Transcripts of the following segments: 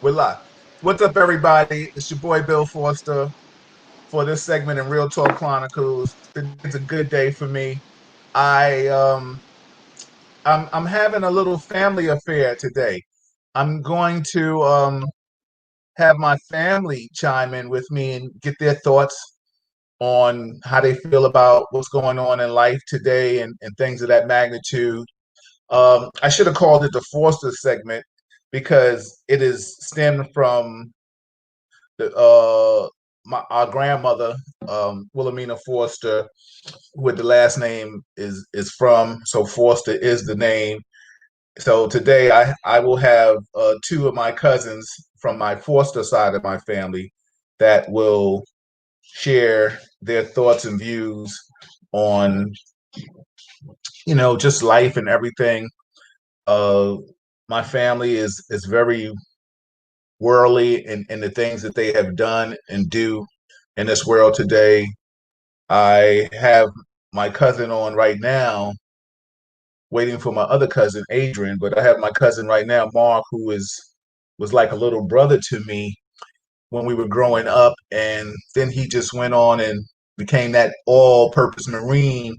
We're live. What's up, everybody? It's your boy Bill Forster for this segment in Real Talk Chronicles. It's a good day for me. I I'm having a little family affair today. I'm going to have my family chime in with me and get their thoughts on how they feel about what's going on in life today and things of that magnitude. I should have called it the Forster segment because it is stemmed from our grandmother, Wilhelmina Forster, where the last name is from. So Forster is the name. So today I will have two of my cousins from my Forster side of my family that will share their thoughts and views on just life and everything. Uh, my family is very worldly in the things that they have done and do in this world today. I have my cousin on right now, waiting for my other cousin Adrian, but I have my cousin right now, Mark, who was like a little brother to me when we were growing up, and then he just went on and became that all-purpose Marine,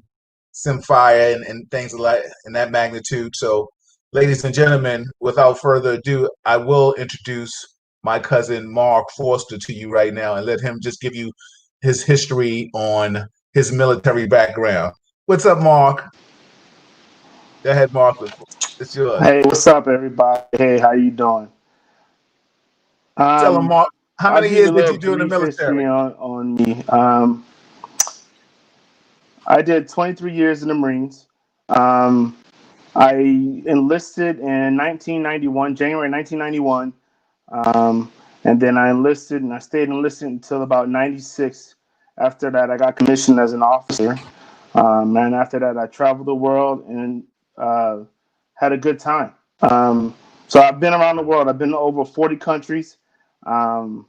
Simfire, and things like in that magnitude. So, ladies and gentlemen, without further ado, I will introduce my cousin Mark Forster to you right now and let him just give you his history on his military background. What's up, Mark? Go ahead, Mark. It's yours. Hey, what's up, everybody? Hey, how you doing? Tell him, Um, Mark, how I'll many give you years a did little you do in the brief history military? on me. I did 23 years in the Marines. Um, I enlisted in 1991, January 1991, um, and then I enlisted and I stayed enlisted until about 96. After that, I got commissioned as an officer, and after that, I traveled the world and uh, had a good time. So I've been around the world. I've been to over 40 countries. Um,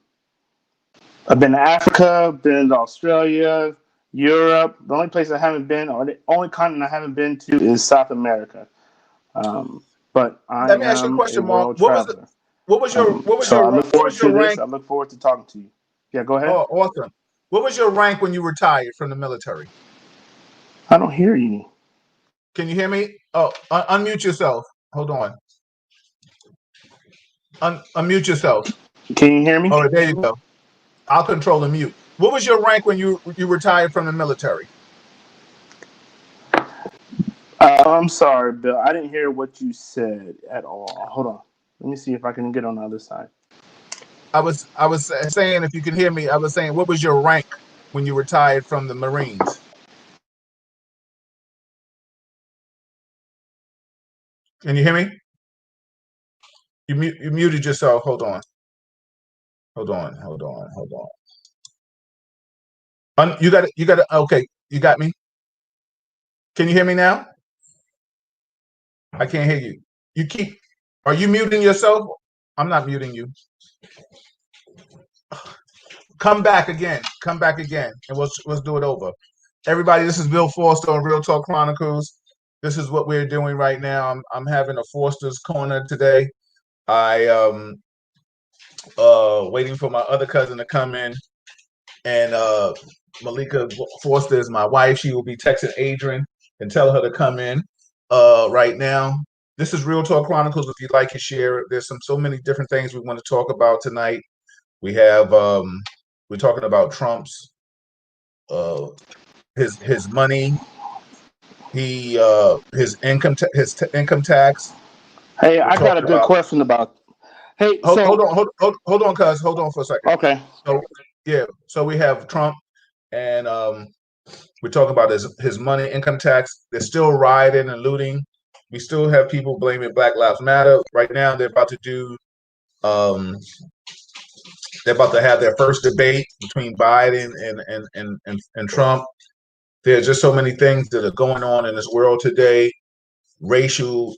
I've been to Africa, been to Australia, Europe. The only place I haven't been, or the only continent I haven't been to, is South America. Um, but I Let me ask you a am a question, Mark. world traveler. So I look what forward was to your this. rank? I look forward to talking to you. Yeah, go ahead. Oh, awesome. What was your rank when you retired from the military? I don't hear you. Can you hear me? Oh, unmute yourself. Hold on. Unmute yourself. Can you hear me? All right, there you go. I'll control the mute. What was your rank when you retired from the military? I'm sorry, Bill. I didn't hear what you said at all. Hold on. Let me see if I can get on the other side. I was saying, if you can hear me, I was saying, what was your rank when you retired from the Marines? Can you hear me? You muted yourself. Hold on. Hold on. Hold on. Hold on. You got it. You got it. Okay, you got me. Can you hear me now? I can't hear you. You keep. Are you muting yourself? I'm not muting you. Come back again. Come back again, and let's do it over. Everybody, this is Bill Forster on Real Talk Chronicles. This is what we're doing right now. I'm having a Forster's Corner today. I waiting for my other cousin to come in, and Malika Forster is my wife. She will be texting Adrian and tell her to come in right now. This is Real Talk Chronicles. If you'd like to share it, there's so many different things we want to talk about tonight. We have we're talking about Trump's uh, his money, his income tax. Hey, We're I got a talking good about question about. Hey, hold so on hold on, cuz hold on for a second. okay. So yeah, so we have Trump, and we're talking about his money, income tax. They're still rioting and looting. We still have people blaming Black Lives Matter. Right now, um, they're about to have their first debate between Biden and Trump. There's just so many things that are going on in this world today, racial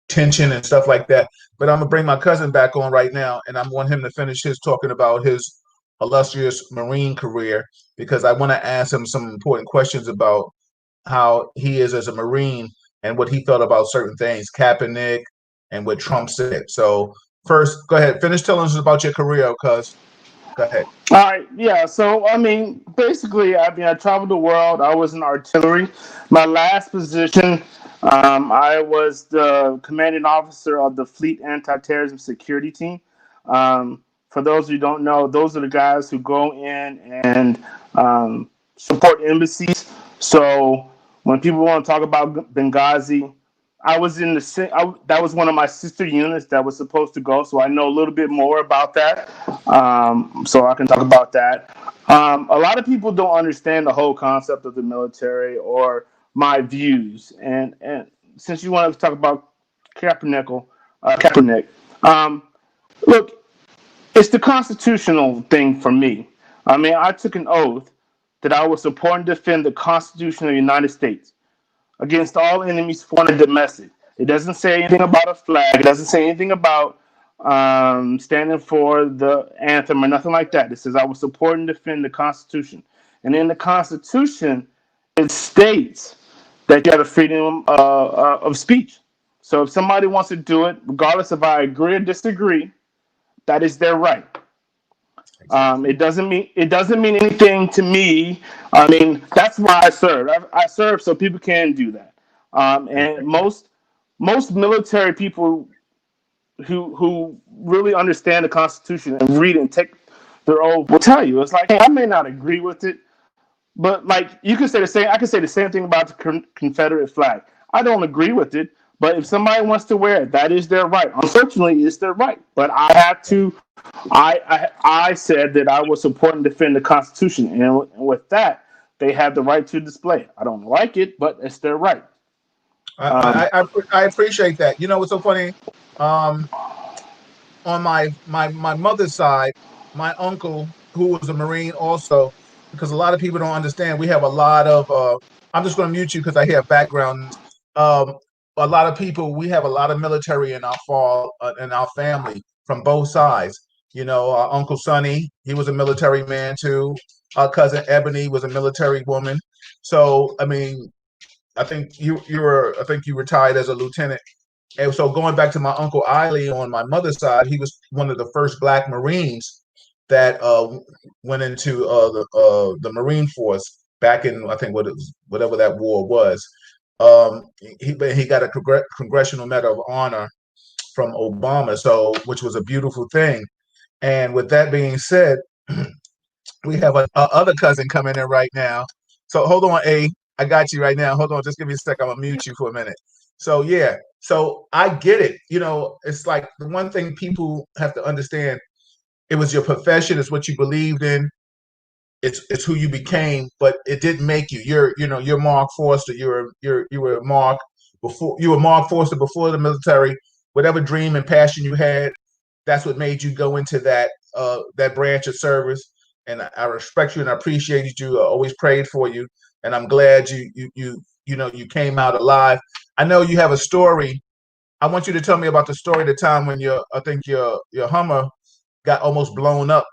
tension and stuff like that. But I'm gonna bring my cousin back on right now, and I want him to finish his talking about his illustrious Marine career because I want to ask him some important questions about how he is as a Marine and what he thought about certain things, Kaepernick and what Trump said. So first, go ahead. Finish telling us about your career, cuz. Go ahead. All right, yeah. So I mean, basically, I traveled the world. I was in artillery. My last position, I was the commanding officer of the Fleet Anti-Terrorism Security Team. For those who don't know, those are the guys who go in and support embassies. So when people want to talk about Benghazi, I was in that was one of my sister units that was supposed to go, so I know a little bit more about that. So I can talk about that. A lot of people don't understand the whole concept of the military or my views, and since you want to talk about Kaepernick, um, look, it's the constitutional thing for me. I mean, I took an oath that I would support and defend the Constitution of the United States against all enemies, foreign and domestic. It doesn't say anything about a flag. It doesn't say anything about standing for the anthem or nothing like that. It says I will support and defend the Constitution. And in the Constitution, it states that you have the freedom of speech. So if somebody wants to do it, regardless if I agree or disagree, that is their right. Exactly. It doesn't mean anything to me. I mean, that's why I serve. I serve so people can do that. And Exactly. most military people who really understand the Constitution and read it and take their oath will tell you it's like, hey, I may not agree with it, but like you can say the same. I can say the same thing about the Confederate flag. I don't agree with it, but if somebody wants to wear it, that is their right. Unfortunately, it's their right. But I have to. I said that I would support and defend the Constitution, and with that, they have the right to display it. I don't like it, but it's their right. I, Um, I I I appreciate that. You know what's so funny? Um, on my mother's side, my uncle who was a Marine also, because a lot of people don't understand. We have a lot of. I'm just going to mute you because I hear background. Um, a lot of people. We have a lot of military in our fall in our family from both sides. You know, our Uncle Sonny, he was a military man too. Our cousin Ebony was a military woman. So I mean, I think you retired as a lieutenant. And so going back to my uncle Iley on my mother's side, he was one of the first Black Marines that went into the Marine Force back in I think whatever that war was. He got a Congressional Medal of Honor from Obama, so which was a beautiful thing. And with that being said, we have a other cousin coming in right now. So hold on, A. I got you right now. Hold on, just give me a sec. I'm gonna mute you for a minute. So yeah, so I get it. You know, it's like the one thing people have to understand. It was your profession. It's what you believed in. It's who you became, but it didn't make you. You're Mark Forster. You were Mark before you were Mark Forster before the military. Whatever dream and passion you had, that's what made you go into that branch of service. And I respect you and I appreciate you. I always prayed for you, and I'm glad you came out alive. I know you have a story. I want you to tell me about the story, the time when I think your Hummer got almost blown up.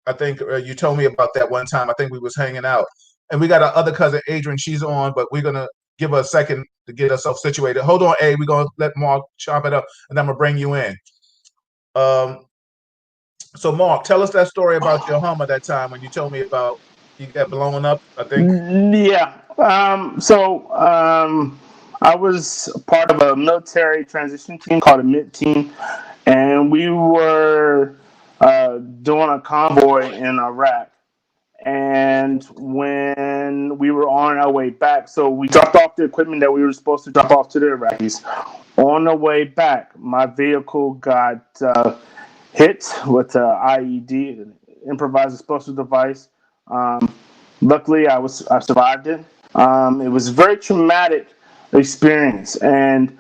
I think you told me about that one time. I think we was hanging out, and we got our other cousin Adrian. She's on, but we're gonna give her a second to get herself situated. Hold on, A. We're gonna let Mark chop it up, and I'm gonna bring you in. Um, so, Mark, tell us that story about your Hummer that time when you told me about you got blown up. I think. yeah. I was part of a military transition team called a MIT team, and we were doing a convoy in Iraq. And when we were on our way back, so we dropped off the equipment that we were supposed to drop off to the Iraqis. On the way back, my vehicle got hit with an IED, improvised explosive device. Um, Luckily, I survived it. It was a very traumatic experience, and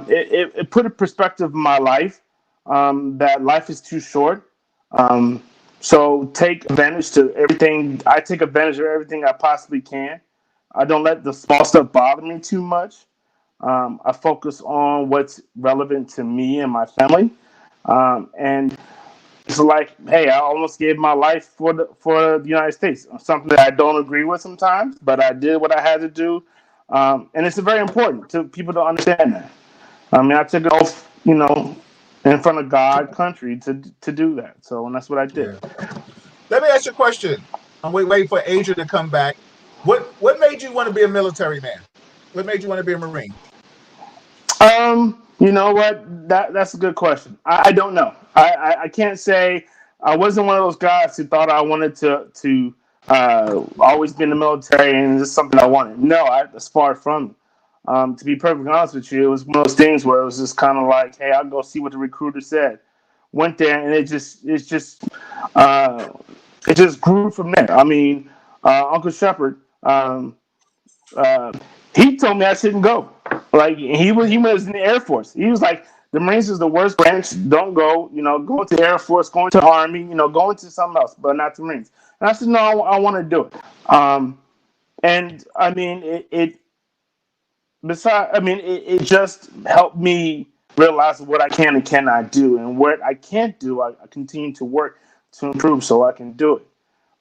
it put in perspective my life. That life is too short. Um, so take advantage to everything. I take advantage of everything I possibly can. I don't let the small stuff bother me too much. I focus on what's relevant to me and my family. And it's like, hey, I almost gave my life for the United States. Something that I don't agree with sometimes, but I did what I had to do, and it's very important to people to understand that. I mean, I took an oath, in front of God, country to do that. So, and that's what I did. Yeah. Let me ask you a question. I'm waiting for Adrian to come back. What made you want to be a military man? What made you want to be a Marine? You know what? That's a good question. I don't know. I can't say. I wasn't one of those guys who thought I wanted to always be in the military and it's something I wanted. No, that's far from it. To be perfectly honest with you, it was one of those things where it was just kind of like, hey, I'll go see what the recruiter said. Went there and uh, it just grew from there. I mean, Uncle Shepard. Uh, he told me I shouldn't go. Like he was in the Air Force. He was like, the Marines is the worst branch. Don't go. You know, go into the Air Force, go into the Army. You know, go into something else, but not the Marines. And I said, no, I want to do it. And I mean, it just helped me realize what I can and cannot do, and what I can't do, I continue to work to improve so I can do it.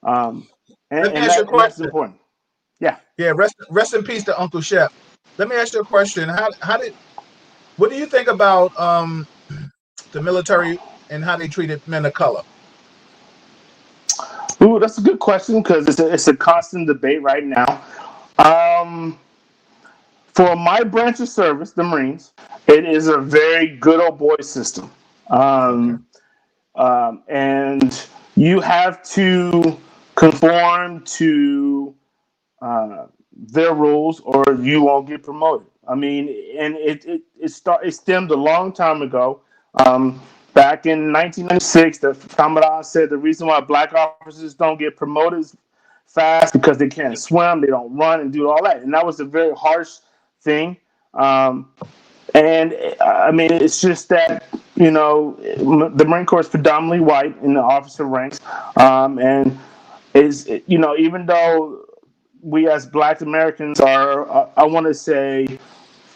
Um, Let me and ask you a that's question. important. Yeah. Yeah, rest in peace to Uncle Shep. Let me ask you a question. How did what do you think about the military and how they treated men of color? Ooh, that's a good question because it's a constant debate right now. Um, for my branch of service, the Marines, it is a very good old boy system. Okay. Um, and you have to conform to their rules or you won't get promoted. I mean, and it stemmed a long time ago. Um, Back in 1996, the commandant said the reason why black officers don't get promoted fast because they can't swim, they don't run, and do all that. And that was a very harsh thing. Um, and I mean, it's just that the Marine Corps is predominantly white in the officer ranks, and even though we as Black Americans are, I want to say,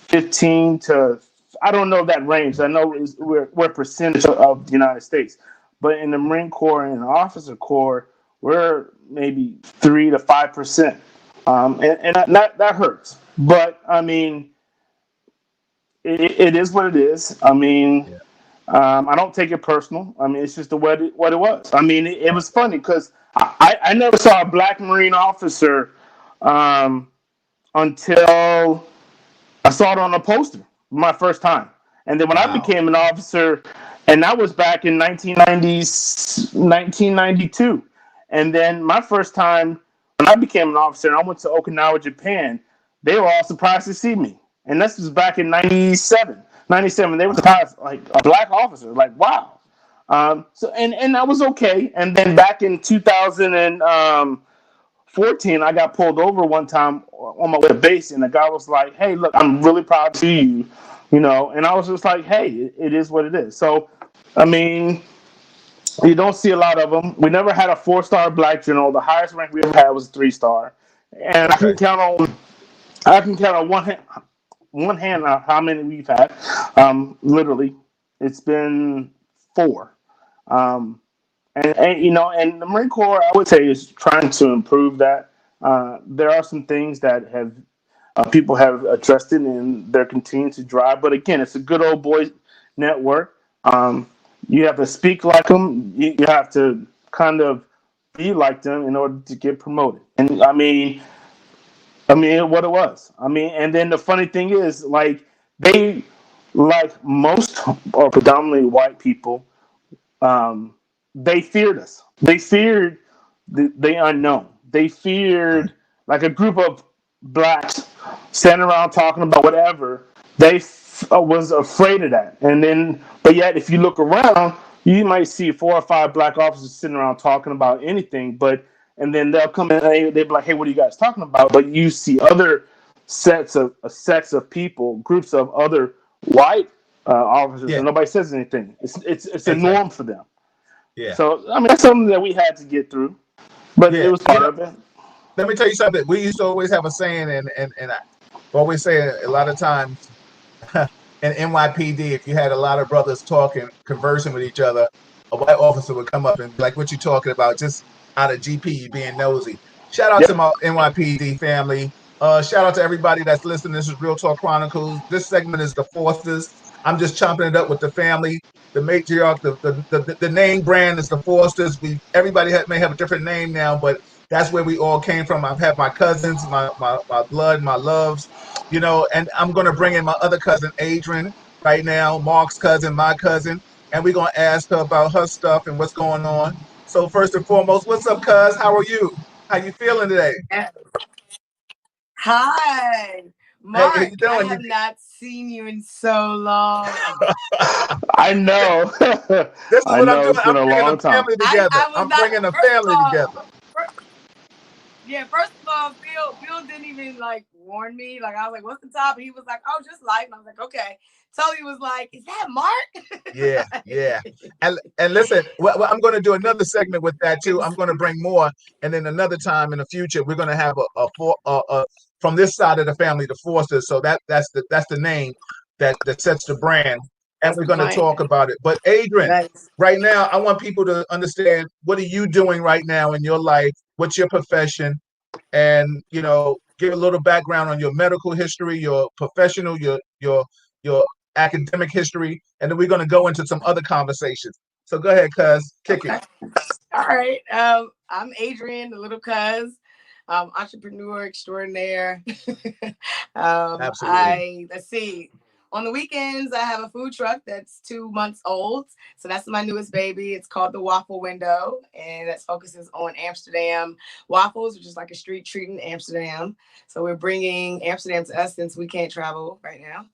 15 to, I don't know that range. I know we're a percentage of the United States, but in the Marine Corps and the Officer Corps, we're maybe 3 to 5%, and that hurts. But I mean, it is what it is. I mean, Yeah. I don't take it personal. I mean, it's just what it was. I mean, it was funny because I never saw a Black Marine officer um, until I saw it on a poster my first time. And then when I Wow. became an officer, and that was back in 1992. And then my first time when I became an officer and I went to Okinawa, Japan, they were all surprised to see me. And this was back in 97. 97, they were surprised, like a black officer, like, wow. And that was okay. And then back in 2014, I got pulled over one time on my way to base, and the guy was like, "Hey, look, I'm really proud to you, you know." And I was just like, "Hey, it is what it is." So, I mean, you don't see a lot of them. We never had a 4-star black general. The highest rank we ever had was a 3-star, and Okay. I can count on one hand how many we've had. Literally, it's been 4. Um, and the Marine Corps, I would say, is trying to improve that. There are some things that have people have addressed it, and they're continuing to drive. But again, it's a good old boys network. You have to speak like them. You have to kind of be like them in order to get promoted. And I mean, what it was. I mean, and then the funny thing is, like, they, like most or predominantly white people, um, they feared us. They feared the unknown. They Right. feared, like, a group of blacks standing around talking about whatever. They was afraid of that. And then, but yet, if you look around, you might see 4 or 5 black officers sitting around talking about anything. But and then they'll come in and they'll be like, "Hey, what are you guys talking about?" But you see other sets of people, groups of other white officers, Yeah. and nobody says anything. It's a Exactly. norm for them. Yeah. So I mean, that's something that we had to get through, but it Yeah. was part of it. Let me tell you something. We used to always have a saying, and I always say a lot of times in NYPD, if you had a lot of brothers talking, conversing with each other, a white officer would come up and be like, "What you talking about?" Just out of GP, being nosy. Shout out to Yep. my NYPD family. Shout out to everybody that's listening. This is Real Talk Chronicles. This segment is the Fosters. I'm just chopping it up with the family. the matriarch, the name brand is the Forsters. May have a different name now, but that's where we all came from. I've had my cousins, my blood, my loves, and I'm gonna bring in my other cousin Adrian right now, Mark's cousin, my cousin, and we're gonna ask her about her stuff and what's going on. So first and foremost, what's up, cuz? How are you? How you feeling today? Hi, How Mark. you I doing? have not seen you in so long. I know. This is I what I'm know. doing. It's been I'm a bringing long the time. family together. I was I'm not. bringing the First of family all, together. yeah. First of all, Bill didn't even like warn me. Like I was like, "What's the topic?" He was like, "Oh, just life." And I was like, "Okay." Totally was like, "Is that Yeah, Mark?" yeah. And listen, I'm going to do another segment with that too. I'm going to bring more, and then another time in the future, we're going to have from this side of the family, the Forsters. So that's the name that sets the brand, and That's we're the going to plan. talk about it. But Adrian, Nice. right now, I want people to understand, what are you doing right now in your life? What's your profession? And give a little background on your medical history, your professional, your academic history, and then we're going to go into some other conversations. So go ahead, cuz, kick it. Okay. All right. I'm Adrian, the little cuz, entrepreneur extraordinaire. Absolutely. Let's see. On the weekends, I have a food truck that's 2 months old. So that's my newest baby. It's called the Waffle Window, and that focuses on Amsterdam waffles, which is like a street treat in Amsterdam. So we're bringing Amsterdam to us since we can't travel right now.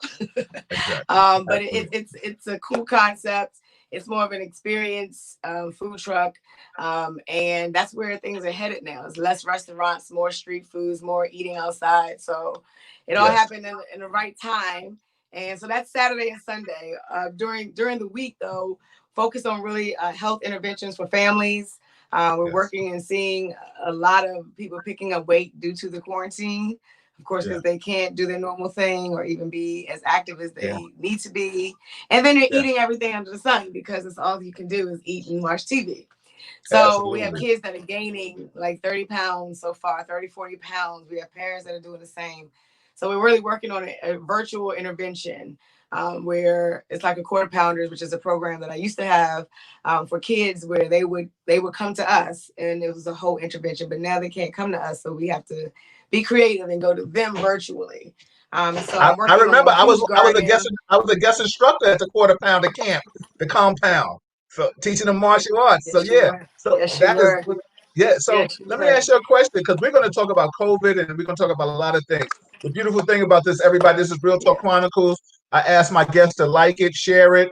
Exactly. But Absolutely. it's a cool concept. It's more of an experience food truck, and that's where things are headed now. It's less restaurants, more street foods, more eating outside. So it all Yes. happened in the right time. And so that's Saturday and Sunday. During the week, though, focus on really health interventions for families. We're Yes. working and seeing a lot of people picking up weight due to the quarantine, of course, Yeah. because they can't do their normal thing or even be as active as Yeah. they need to be. And then they're Yeah. eating everything under the sun because it's all you can do is eat and watch TV. So we have Absolutely. kids that are gaining like 30 pounds so far, 30, 40 pounds. We have parents that are doing the same. So we're really working on a virtual intervention where it's like a quarter pounders, which is a program that I used to have for kids where they would come to us and it was a whole intervention, but now they can't come to us. So we have to be creative and go to them virtually. So I, I'm I working on remember a I was huge I was a guest garden. I was a guest instructor at the quarter pounder camp, the compound, so teaching them martial arts. So Yes, you yeah, were. so Yes, you that is were. yeah. So Yes, you let me were. ask you a question, because we're going to talk about COVID and we're going to talk about a lot of things. The beautiful thing about this, everybody, this is Real Talk Yeah. Chronicles. I ask my guests to like it, share it.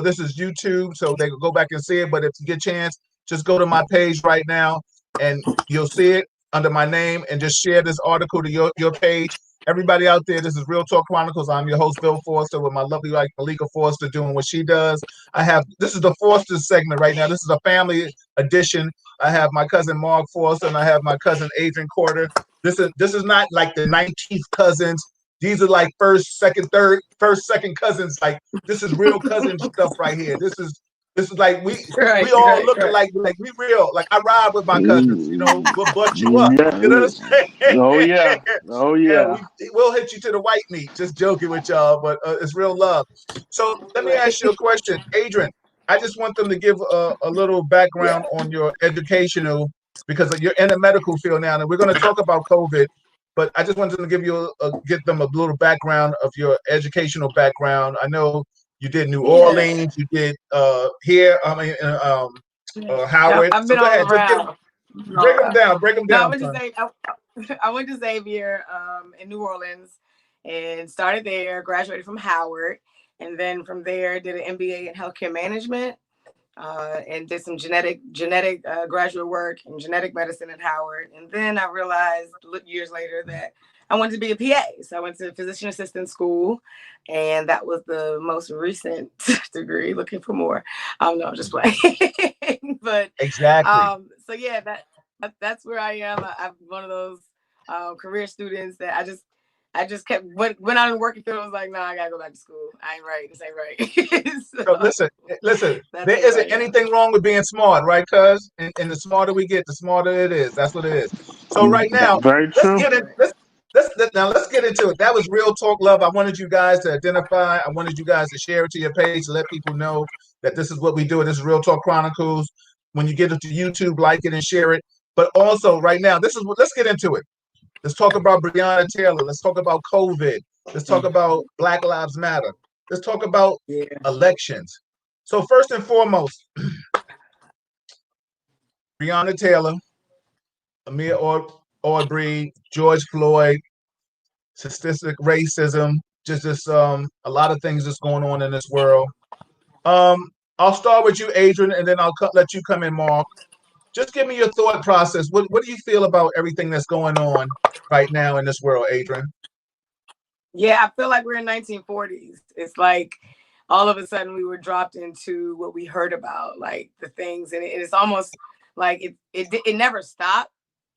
This is YouTube, so they can go back and see it. But if you get a chance, just go to my page right now, and you'll see it under my name, and just share this article to your page. Everybody out there, this is Real Talk Chronicles. I'm your host, Bill Forster, with my lovely wife, Malika Forster, doing what she does. This is the Forster segment right now. This is a family edition. I have my cousin Mark Forster, and I have my cousin Adrian Corder. This is not like the 19th cousins. These are like first, second cousins. Like, this is real cousin stuff right here. This is like we Right, all right, look right. like we real. Like, I ride with my cousins. We'll butt you up. You know what Yeah. I'm Oh saying? yeah. Oh Yeah, yeah. we'll hit you to the white meat. Just joking with y'all, but it's real love. So let me ask you a Right. question, Adrian. I just want them to give a little Yeah. background on your educational, because you're in the medical field now, and we're going to talk about COVID. But I just wanted to give them a little background of your educational background. I know you did New Yeah. Orleans, you did here. I mean, Yeah. Howard. I've So been go all ahead, just around. break them No, I down, went to son. say I went to Xavier in New Orleans and started there. Graduated from Howard, and then from there did an MBA in healthcare management. And did some genetic graduate work in genetic medicine at Howard. And then I realized years later that I wanted to be a PA. So I went to physician assistant school, and that was the most recent degree. Looking for more. No, I'm just playing. But Exactly. so yeah, that's where I am. I'm one of those career students that I just kept went out and working field. I was like, no, I gotta go back to school. I ain't right. This ain't right. So So listen. that's There where I isn't am. anything wrong with being smart, right? Cuz, and the smarter we get, the smarter it is. That's what it is. So right now, Very let's true. get in. Right. Now let's get into it. That was Real Talk Love. I wanted you guys to identify. I wanted you guys to share it to your page to let people know that this is what we do. This is Real Talk Chronicles. When you get it to YouTube, like it and share it. But also, right now, this is what. Let's get into it. Let's talk about Breonna Taylor. Let's talk about COVID. Let's talk about Black Lives Matter. Let's talk about Yeah. elections. So first and foremost, Breonna Taylor, Amir Arbery, George Floyd, statistic racism, just a lot of things that's going on in this world. I'll start with you, Adrian, and then let you come in, Mark. Just give me your thought process. What do you feel about everything that's going on right now in this world, Adrian? Yeah, I feel like we're in 1940s. It's like all of a sudden we were dropped into what we heard about, like the things, and it's almost like it never stopped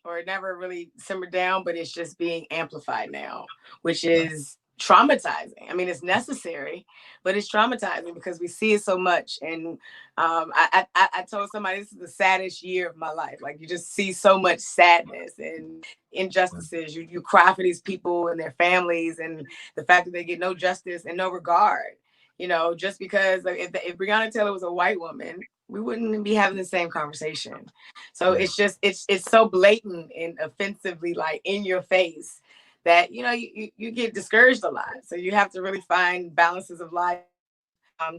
or it never really simmered down, but it's just being amplified now, which is traumatizing. I mean, it's necessary, but it's traumatizing because we see it so much. And I told somebody this is the saddest year of my life. Like you just see so much sadness and injustices. You cry for these people and their families, and the fact that they get no justice and no regard. You know, just because like, if Breonna Taylor was a white woman, we wouldn't be having the same conversation. So it's just it's so blatant and offensively like in your face that you get discouraged a lot. So you have to really find balances of life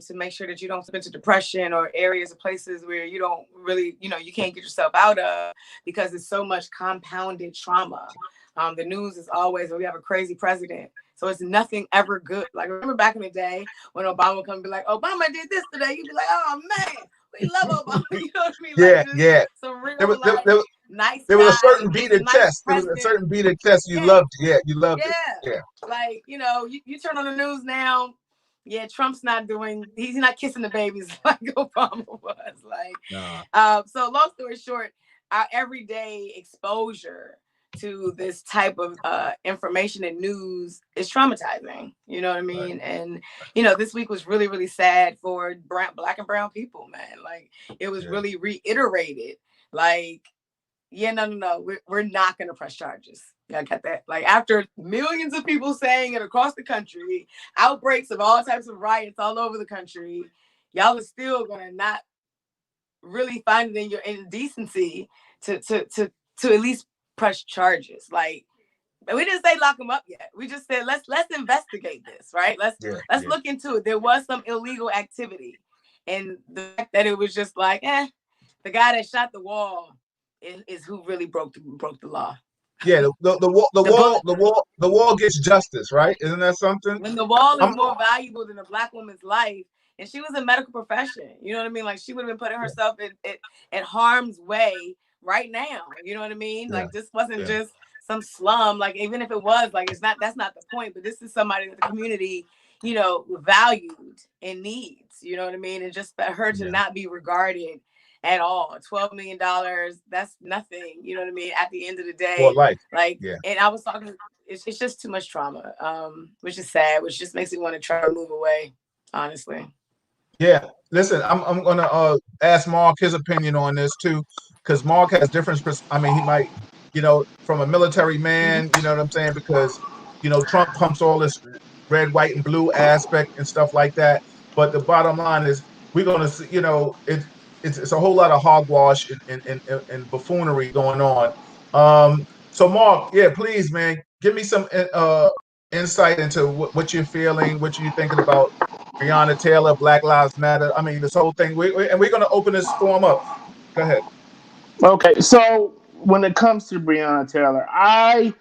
to make sure that you don't slip into depression or areas or places where you don't really, you can't get yourself out of because it's so much compounded trauma. The news is always, we have a crazy president. So it's nothing ever good. Like, remember back in the day when Obama would come and be like, Obama did this today. You'd be like, oh, man, we love Obama. You know what I mean? Like, Yeah, just yeah. some There real, was there, like, there, nice there was a guy, certain beat just a of nice chest. There was a president. certain beat of chest you Yeah. loved. Yeah, you loved it. Yeah. Yeah. Like, you turn on the news now. Yeah, Trump's he's not kissing the babies like Obama was. Like, Nah. so long story short, our everyday exposure to this type of information and news is traumatizing. You know what I mean? Right. And this week was really, really sad for Black and brown people, man. Like, it was Yeah. really reiterated. Like, yeah, no. We're not going to press charges. Yeah, I got that. Like, after millions of people saying it across the country, outbreaks of all types of riots all over the country, y'all are still going to not really find it in your indecency to at least press charges. Like, we didn't say lock them up yet. We just said let's investigate this, right? Yeah. Let's Yeah. look into it. There was some illegal activity, and the fact that it was just like, the guy that shot the wall is who really broke the law. Yeah. The The bullet. wall gets justice, right? Isn't that something? When the wall is I'm, more valuable than a Black woman's life, and she was a medical profession, you know what I mean? Like, she would have been putting herself in harm's way right now. You know what I mean? yeah. Like, this wasn't Yeah. just some slum. Like, even if it was, like, that's not the point. But this is somebody that the community, valued and needs. You know what I mean? And just for her to Yeah. not be regarded at all, $12 million, that's nothing. You know what I mean? At the end of the For day, life. like, Yeah. and I was talking, it's just too much trauma, which is sad, which just makes me want to try to move away, honestly. Yeah, listen, I'm gonna ask Mark his opinion on this too, because Mark has different. I mean, he might, from a military man, you know what I'm saying? Because Trump pumps all this red, white, and blue aspect and stuff like that. But the bottom line is, we're gonna see, it's a whole lot of hogwash and buffoonery going on. So Mark, yeah, please, man, give me some insight into what you're feeling, what you're thinking about Breonna Taylor, Black Lives Matter. I mean, this whole thing. And we're going to open this forum up. Go ahead. Okay, so when it comes to Breonna Taylor, I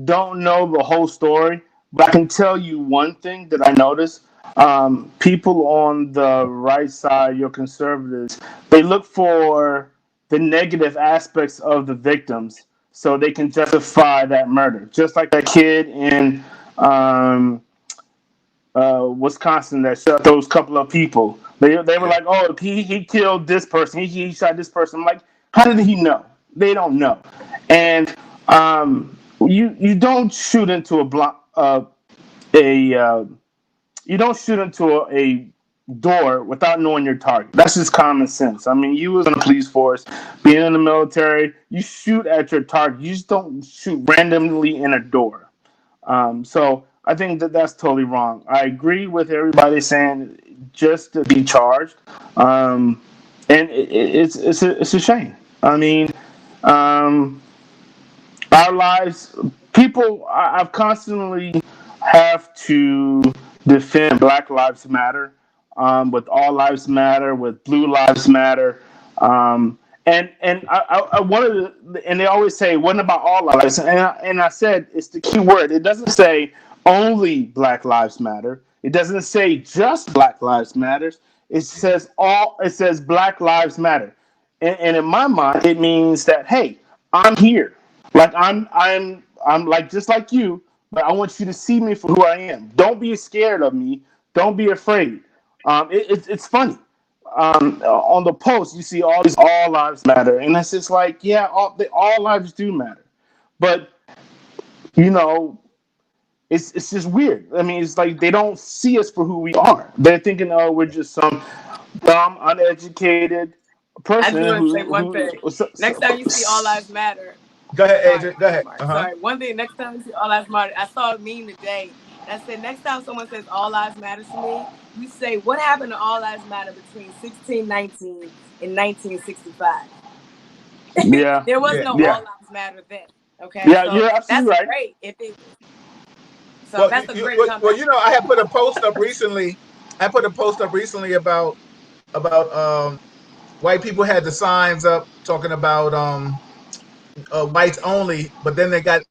don't know the whole story, but I can tell you one thing that I noticed. People on the right side, your conservatives, they look for the negative aspects of the victims so they can justify that murder. Just like that kid in um, Wisconsin that shot those couple of people. They were Yeah, like, oh, he killed this person. He shot this person. I'm like, how did he know? They don't know. And you don't shoot into a you don't shoot into a door without knowing your target. That's just common sense. I mean, you was in the police force, being in the military, you shoot at your target. You just don't shoot randomly in a door. So I think that that's totally wrong. I agree with everybody saying just to be charged, um, and it's a shame. I mean, um, our lives, people, I've constantly have to defend Black Lives Matter, with All Lives Matter, with Blue Lives Matter, and I wanted to, and they always say, "What about all lives?" And I said, it's the key word. It doesn't say only Black Lives Matter. It doesn't say just Black Lives Matters. It says all. It says Black Lives Matter, and in my mind, it means that, hey, I'm here. Like I'm like just like you, but I want you to see me for who I am. Don't be scared of me. Don't be afraid. It's funny. On the post, you see all these all lives matter, and it's just like, yeah, all lives do matter, but you know, it's just weird. I mean, it's like they don't see us for who we are. They're thinking, oh, we're just some dumb, uneducated I just person want to say one thing. Next time you see All Lives Matter, Go ahead, sorry, Adrian. Go ahead. Mark. Sorry. One thing, next time you see All Lives Matter, I saw a meme today that said, next time someone says All Lives Matter to me, you say, what happened to All Lives Matter between 1619 and 1965? Yeah, There was Yeah. no yeah, All Lives Matter then. Okay, yeah. so You're absolutely that's right. great. If it, so Well, that's a great comeback. I had put a post up recently. I put a post up recently about white people had the signs up talking about whites only, but then they got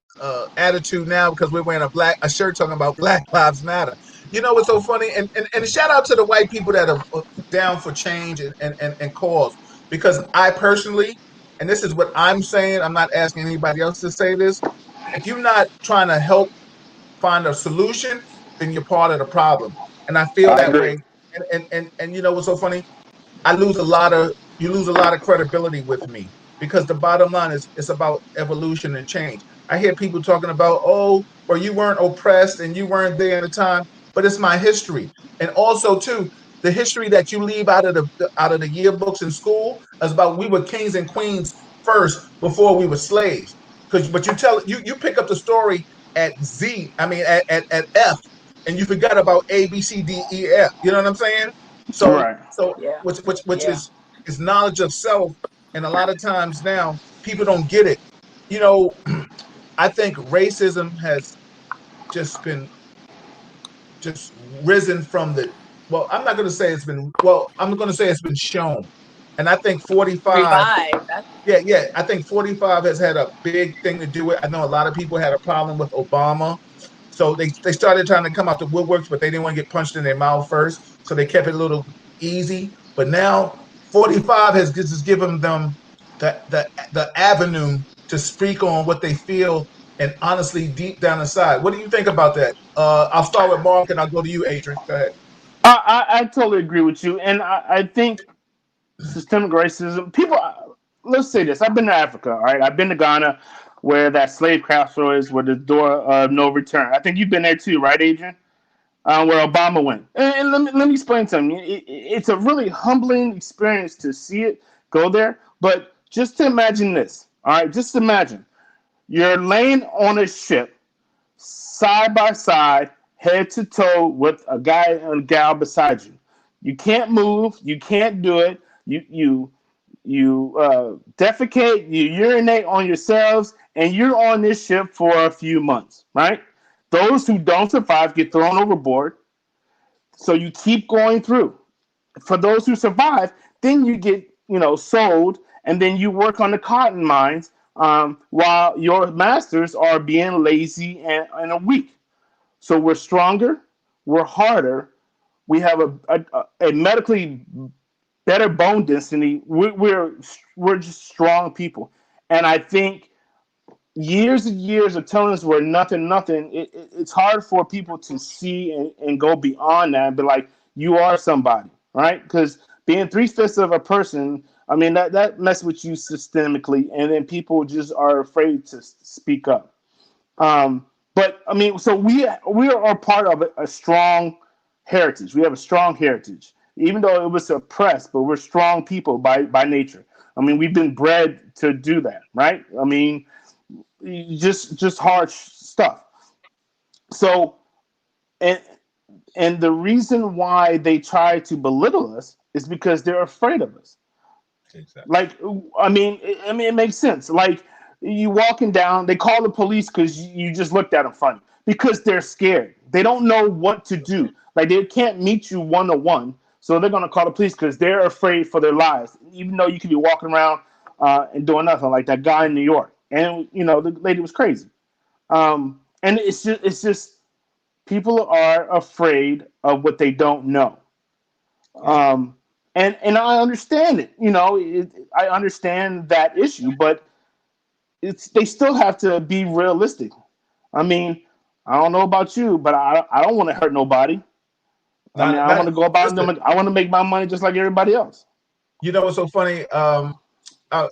attitude now because we're wearing a shirt talking about Black Lives Matter. You know what's so funny? And shout out to the white people that are down for change and cause, because I personally, and this is what I'm saying, I'm not asking anybody else to say this. If you're not trying to help find a solution, then you're part of the problem. And I feel I that agree. way. And you know what's so funny? I lose a lot of you lose a lot of credibility with me, because the bottom line is it's about evolution and change. I hear people talking about, oh, or you weren't oppressed and you weren't there at the time, but it's my history. And also too, the history that you leave out of the yearbooks in school is about we were kings and queens first before we were slaves. Because but you pick up the story at Z, I mean at F, and you forgot about A, B, C, D, E, F. You know what I'm saying? So Right. so Yeah, which yeah. is knowledge of self, and a lot of times now people don't get it. You know, I think racism has just been just risen from the well, I'm not going to say it's been well, I'm going to say it's been shown. And I think 45 Revive. That's yeah, I think 45 has had a big thing to do with. I know a lot of people had a problem with Obama, so they started trying to come out the woodworks, but they didn't want to get punched in their mouth first, so they kept it a little easy. But now 45 has just given them the avenue to speak on what they feel, and honestly deep down inside. What do you think about that? I'll start with Mark and I'll go to you, Adrian. Go ahead. I totally agree with you, and I think systemic racism. People, let's say this: I've been to Africa, all right. I've been to Ghana, where that slave crafter is, where the door of no return. I think you've been there too, right, Adrian? Where Obama went. And let me explain something. It's a really humbling experience to see it go there. But just to imagine this, all right. Just imagine you're laying on a ship side by side, head to toe with a guy and a gal beside you. You can't move. You can't do it. You defecate. You urinate on yourselves, and you're on this ship for a few months, right? Those who don't survive get thrown overboard. So you keep going through. For those who survive, then you get sold, and then you work on the cotton mines, while your masters are being lazy and weak. So we're stronger, we're harder, we have a medically better bone density. We're just strong people, and I think years and years of telling us we're nothing. It's hard for people to see and go beyond that and be like, you are somebody, right? Because being three-fifths of a person, I mean, that messes with you systemically, and then people just are afraid to speak up. But I mean, so we are part of a strong heritage. We have a strong heritage, even though it was suppressed. But we're strong people by nature. I mean, we've been bred to do that, right? I mean, just hard stuff. So, and and the reason why they try to belittle us is because they're afraid of us. Exactly. Like, I mean, it makes sense. Like, you walking down, they call the police because you just looked at them funny because they're scared. They don't know what to do. Like, they can't meet you one on one, so they're gonna call the police because they're afraid for their lives. Even though you could be walking around and doing nothing, like that guy in New York, and the lady was crazy. And it's just people are afraid of what they don't know. Yeah. And I understand it. I understand that issue, but they still have to be realistic. I mean, I don't know about you, but I don't want to hurt nobody. I mean, Not, I want not, to go about listen, them. I want to make my money just like everybody else. what's so funny? I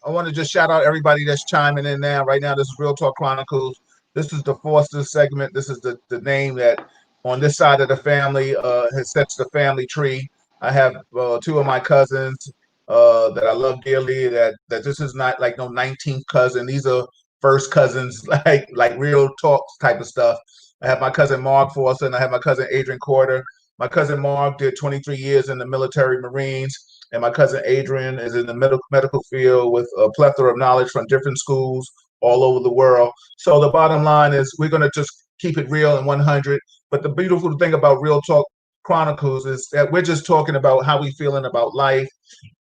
want to just shout out everybody that's chiming in now. Right now, this is Real Talk Chronicles. This is the Foster segment. This is the name that on this side of the family has sets the family tree. I have two of my cousins that I love dearly. That this is not like no 19th cousin. These are first cousins, like real talk type of stuff. I have my cousin Mark Foster, and I have my cousin Adrian Corder. My cousin Mark did 23 years in the military Marines, and my cousin Adrian is in the medical field with a plethora of knowledge from different schools all over the world. So the bottom line is we're going to just keep it real and 100. But the beautiful thing about Real Talk Chronicles is that we're just talking about how we feeling about life.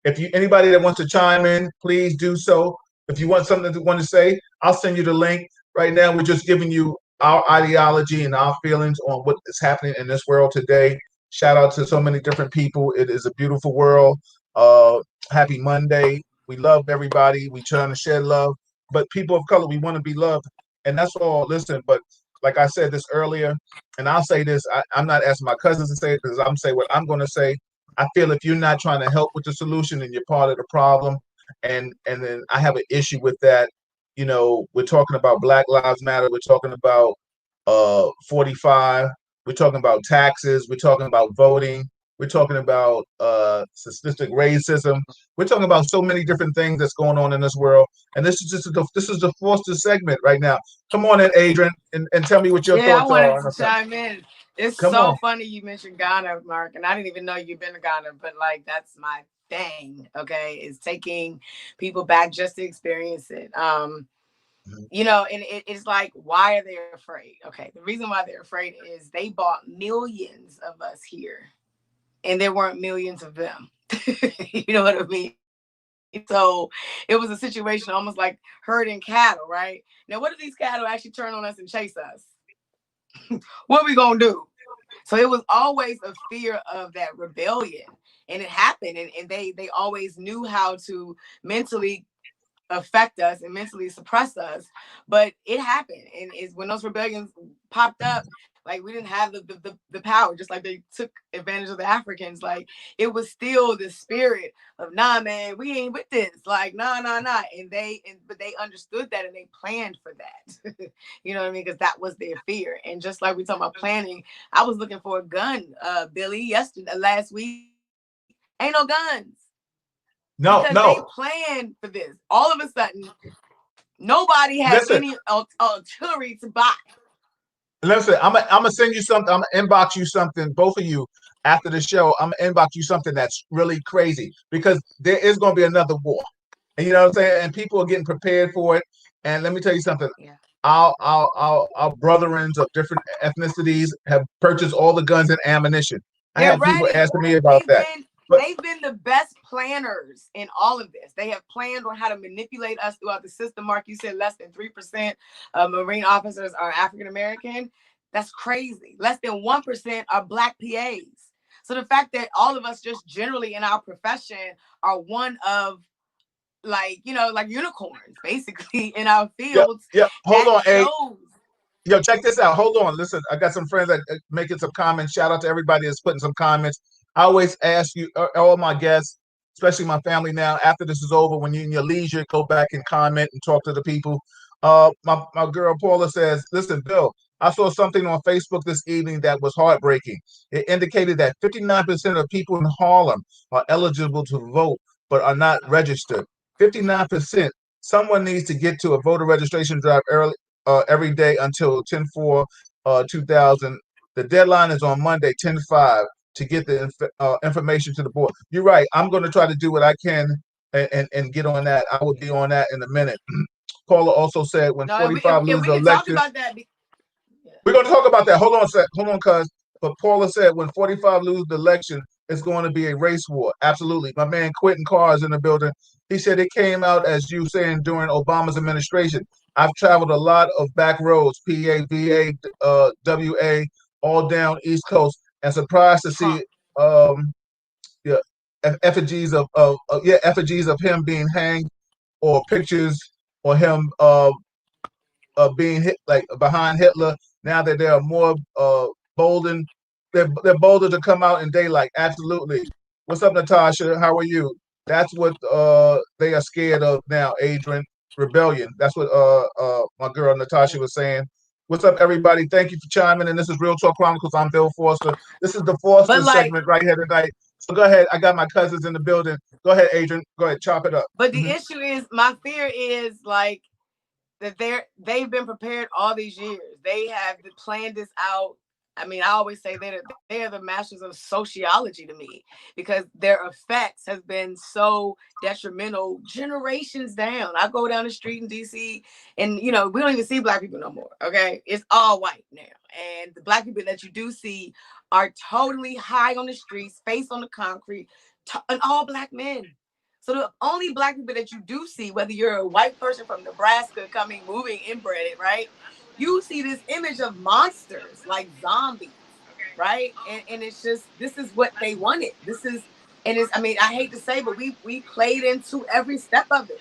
If you anybody that wants to chime in, please do so. If you want something to want to say, I'll send you the link. Right now, we're just giving you our ideology and our feelings on what is happening in this world today. Shout out to so many different people. It is a beautiful world. Uh, Happy Monday. We love everybody. We trying to share love, but people of color, we want to be loved, and that's all. Listen, but like I said this earlier, and I'll say this: I'm not asking my cousins to say it because I'm saying what I'm going to say. I feel if you're not trying to help with the solution, then you're part of the problem, and then I have an issue with that. We're talking about Black Lives Matter. We're talking about 45. We're talking about taxes. We're talking about voting. We're talking about statistic racism. We're talking about so many different things that's going on in this world. And this is the Foster segment right now. Come on in, Adrian, and tell me what your Yeah, I thoughts wanted are on to the subject. chime in. It's Come so on. funny you mentioned Ghana, Mark, and I didn't even know you've been to Ghana, but like that's my thing. Okay, is taking people back just to experience it. And it's like, why are they afraid? Okay, the reason why they're afraid is they bought millions of us here, and there weren't millions of them. You know what I mean? So it was a situation almost like herding cattle, right? Now, what if these cattle actually turn on us and chase us? What are we gonna do? So it was always a fear of that rebellion, and it happened, and they always knew how to mentally affect us and mentally suppress us. But it happened, and is when those rebellions popped up, like we didn't have the power, just like they took advantage of the Africans. Like it was still the spirit of, nah, man, we ain't with this, like nah. But they understood that, and they planned for that. You know what I mean? Because that was their fear. And just like we talking about planning, I was looking for a gun, Billy, last week. Ain't no guns, No, because they no. planned for this. All of a sudden, nobody had Listen, any artillery to buy. listen. I'm gonna send you something. I'm gonna inbox you something. Both of you after the show. I'm gonna inbox you something that's really crazy because there is gonna be another war. And you know what I'm saying? And people are getting prepared for it. And let me tell you something. Yeah. Our brethrens of different ethnicities have purchased all the guns and ammunition. I They're have people ready. asking me about They've that. been But they've been the best planners in all of this. They have planned on how to manipulate us throughout the system. Mark, you said less than 3% of Marine officers are African American. That's crazy. Less than 1% are Black PAs. So the fact that all of us just generally in our profession are one of, like unicorns basically in our yep, fields, yep. Hold that on, A. shows. Yo, check this out. Hold on. Listen, I got some friends that making some comments. Shout out to everybody that's putting some comments. I always ask you, all my guests, especially my family now, after this is over, when you're in your leisure, go back and comment and talk to the people. My girl Paula says, listen, Bill, I saw something on Facebook this evening that was heartbreaking. It indicated that 59% of people in Harlem are eligible to vote but are not registered. 59%. Someone needs to get to a voter registration drive early every day until 10/4. 2000. The deadline is on Monday, 10/5, to get the information to the board. You're right. I'm going to try to do what I can and get on that. I will be on that in a minute. Paula also said when No, 45 and lose we the can talk election, about that. Yeah. we're going to talk about that. Hold on a sec. Hold on, cuz. But Paula said when 45 lose the election, it's going to be a race war. Absolutely. My man Quentin Carr is in the building. He said it came out, as you saying, during Obama's administration. I've traveled a lot of back roads, PA, VA, WA, all down East Coast, and surprised to see Trump. yeah, effigies of him being hanged, or pictures, or him being hit like behind Hitler. Now that they are more bolden, they're bolder to come out in daylight. Absolutely. What's up, Natasha? How are you? That's what they are scared of now, Adrian. Rebellion. That's what my girl Natasha was saying. What's up, everybody? Thank you for chiming in. This is Real Talk Chronicles. I'm Bill Foster. This is the Foster But like, segment right here tonight. So go ahead. I got my cousins in the building. Go ahead, Adrian. Go ahead, chop it up. but the issue is, my fear is like that they've been prepared all these years. They have planned this out. I mean, I always say they're the masters of sociology to me, because their effects have been so detrimental generations down. I go down the street in DC, and we don't even see black people no more. Okay, it's all white now, and the black people that you do see are totally high on the streets, face on the concrete, and all black men. So the only black people that you do see, whether you're a white person from Nebraska moving inbred, right? You see this image of monsters like zombies, right? And it's just, this is what they wanted. I mean, I hate to say, but we played into every step of it.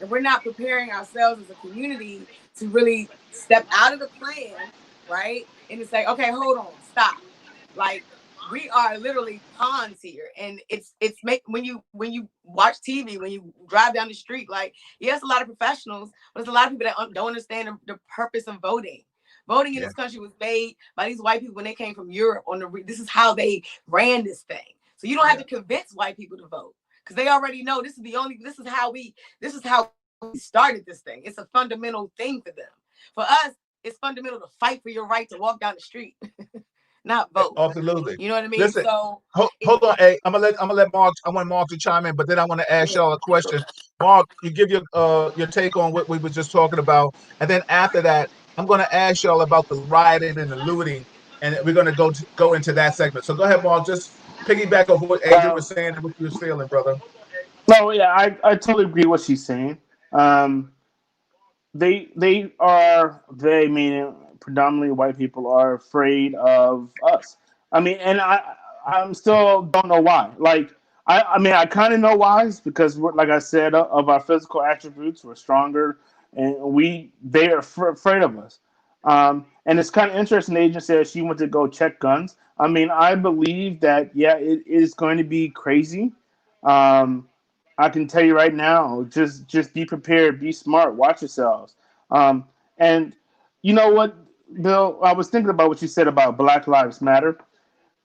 And we're not preparing ourselves as a community to really step out of the plan, right? And to say, okay, hold on, stop. Like, we are literally pawns here, and when you watch TV, when you drive down the street, like, yes, a lot of professionals, but there's a lot of people that don't understand the purpose of voting. Voting in this country was made by these white people when they came from Europe. This is how they ran this thing. So you don't have to convince white people to vote, because they already know this is how we started this thing. It's a fundamental thing for them. For us, it's fundamental to fight for your right to walk down the street. Not vote. Absolutely. You know what I mean? Listen, So hold on. Hey, I'm gonna let Mark. I want Mark to chime in, but then I want to ask y'all a question. Mark, you give your take on what we were just talking about, and then after that, I'm gonna ask y'all about the rioting and the looting, and we're gonna go into that segment. So go ahead, Mark. Just piggyback off what Adrian was saying and what you was feeling, brother. No, yeah, I totally agree what she's saying. Um, they meaning predominantly white people are afraid of us. I mean, and I'm still don't know why. Like, I mean, I kind of know why. It's because like I said, of our physical attributes, we're stronger, and they are afraid of us. And it's kind of interesting. The agent said she went to go check guns. I mean, I believe that, yeah, it is going to be crazy. Um, I can tell you right now, just be prepared, be smart, watch yourselves. And you know what, Bill? I was thinking about what you said about Black Lives Matter.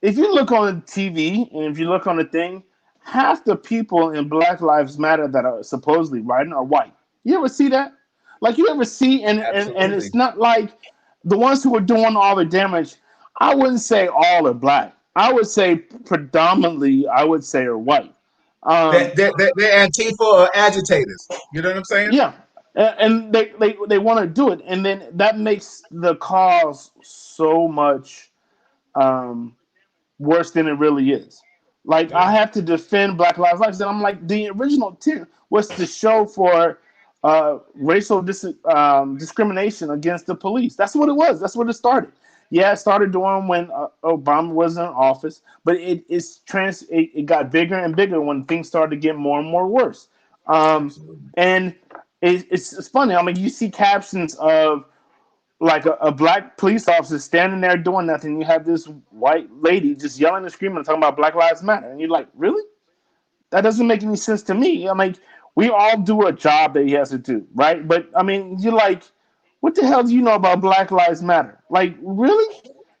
If you look on TV and if you look on the thing, half the people in Black Lives Matter that are supposedly riding are white. You ever see that? Like, you ever see, and Absolutely. it's not like the ones who are doing all the damage. I wouldn't say all are black. I would say predominantly, I would say, are white. Um, They're Antifa or agitators. You know what I'm saying? Yeah, and they want to do it, and then that makes the cause so much um, worse than it really is. Like, Yeah. I have to defend Black Lives Matter, and I'm like, the original intent was to show for racial discrimination against the police. That's what it was. That's what it started. Yeah, it started doing when Obama was in office, but it got bigger and bigger when things started to get more and more worse. Absolutely. And it's funny. I mean, you see captions of like a black police officer standing there doing nothing. You have this white lady just yelling and screaming and talking about Black Lives Matter, and you're like, really? That doesn't make any sense to me. I mean, we all do a job that he has to do, right? But I mean, you're like, what the hell do you know about Black Lives Matter? Like, really?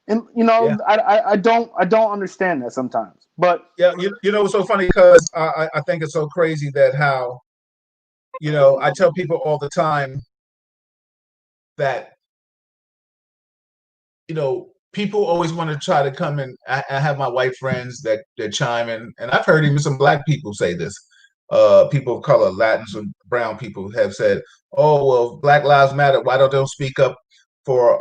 And Yeah. I don't understand that sometimes. But Yeah. You know what's so funny, because I think it's so crazy that how, I tell people all the time that people always want to try to come in. I have my white friends that chime in, and I've heard even some black people say this. People of color, Latins and brown people have said, "Oh, well, Black Lives Matter. Why don't they speak up for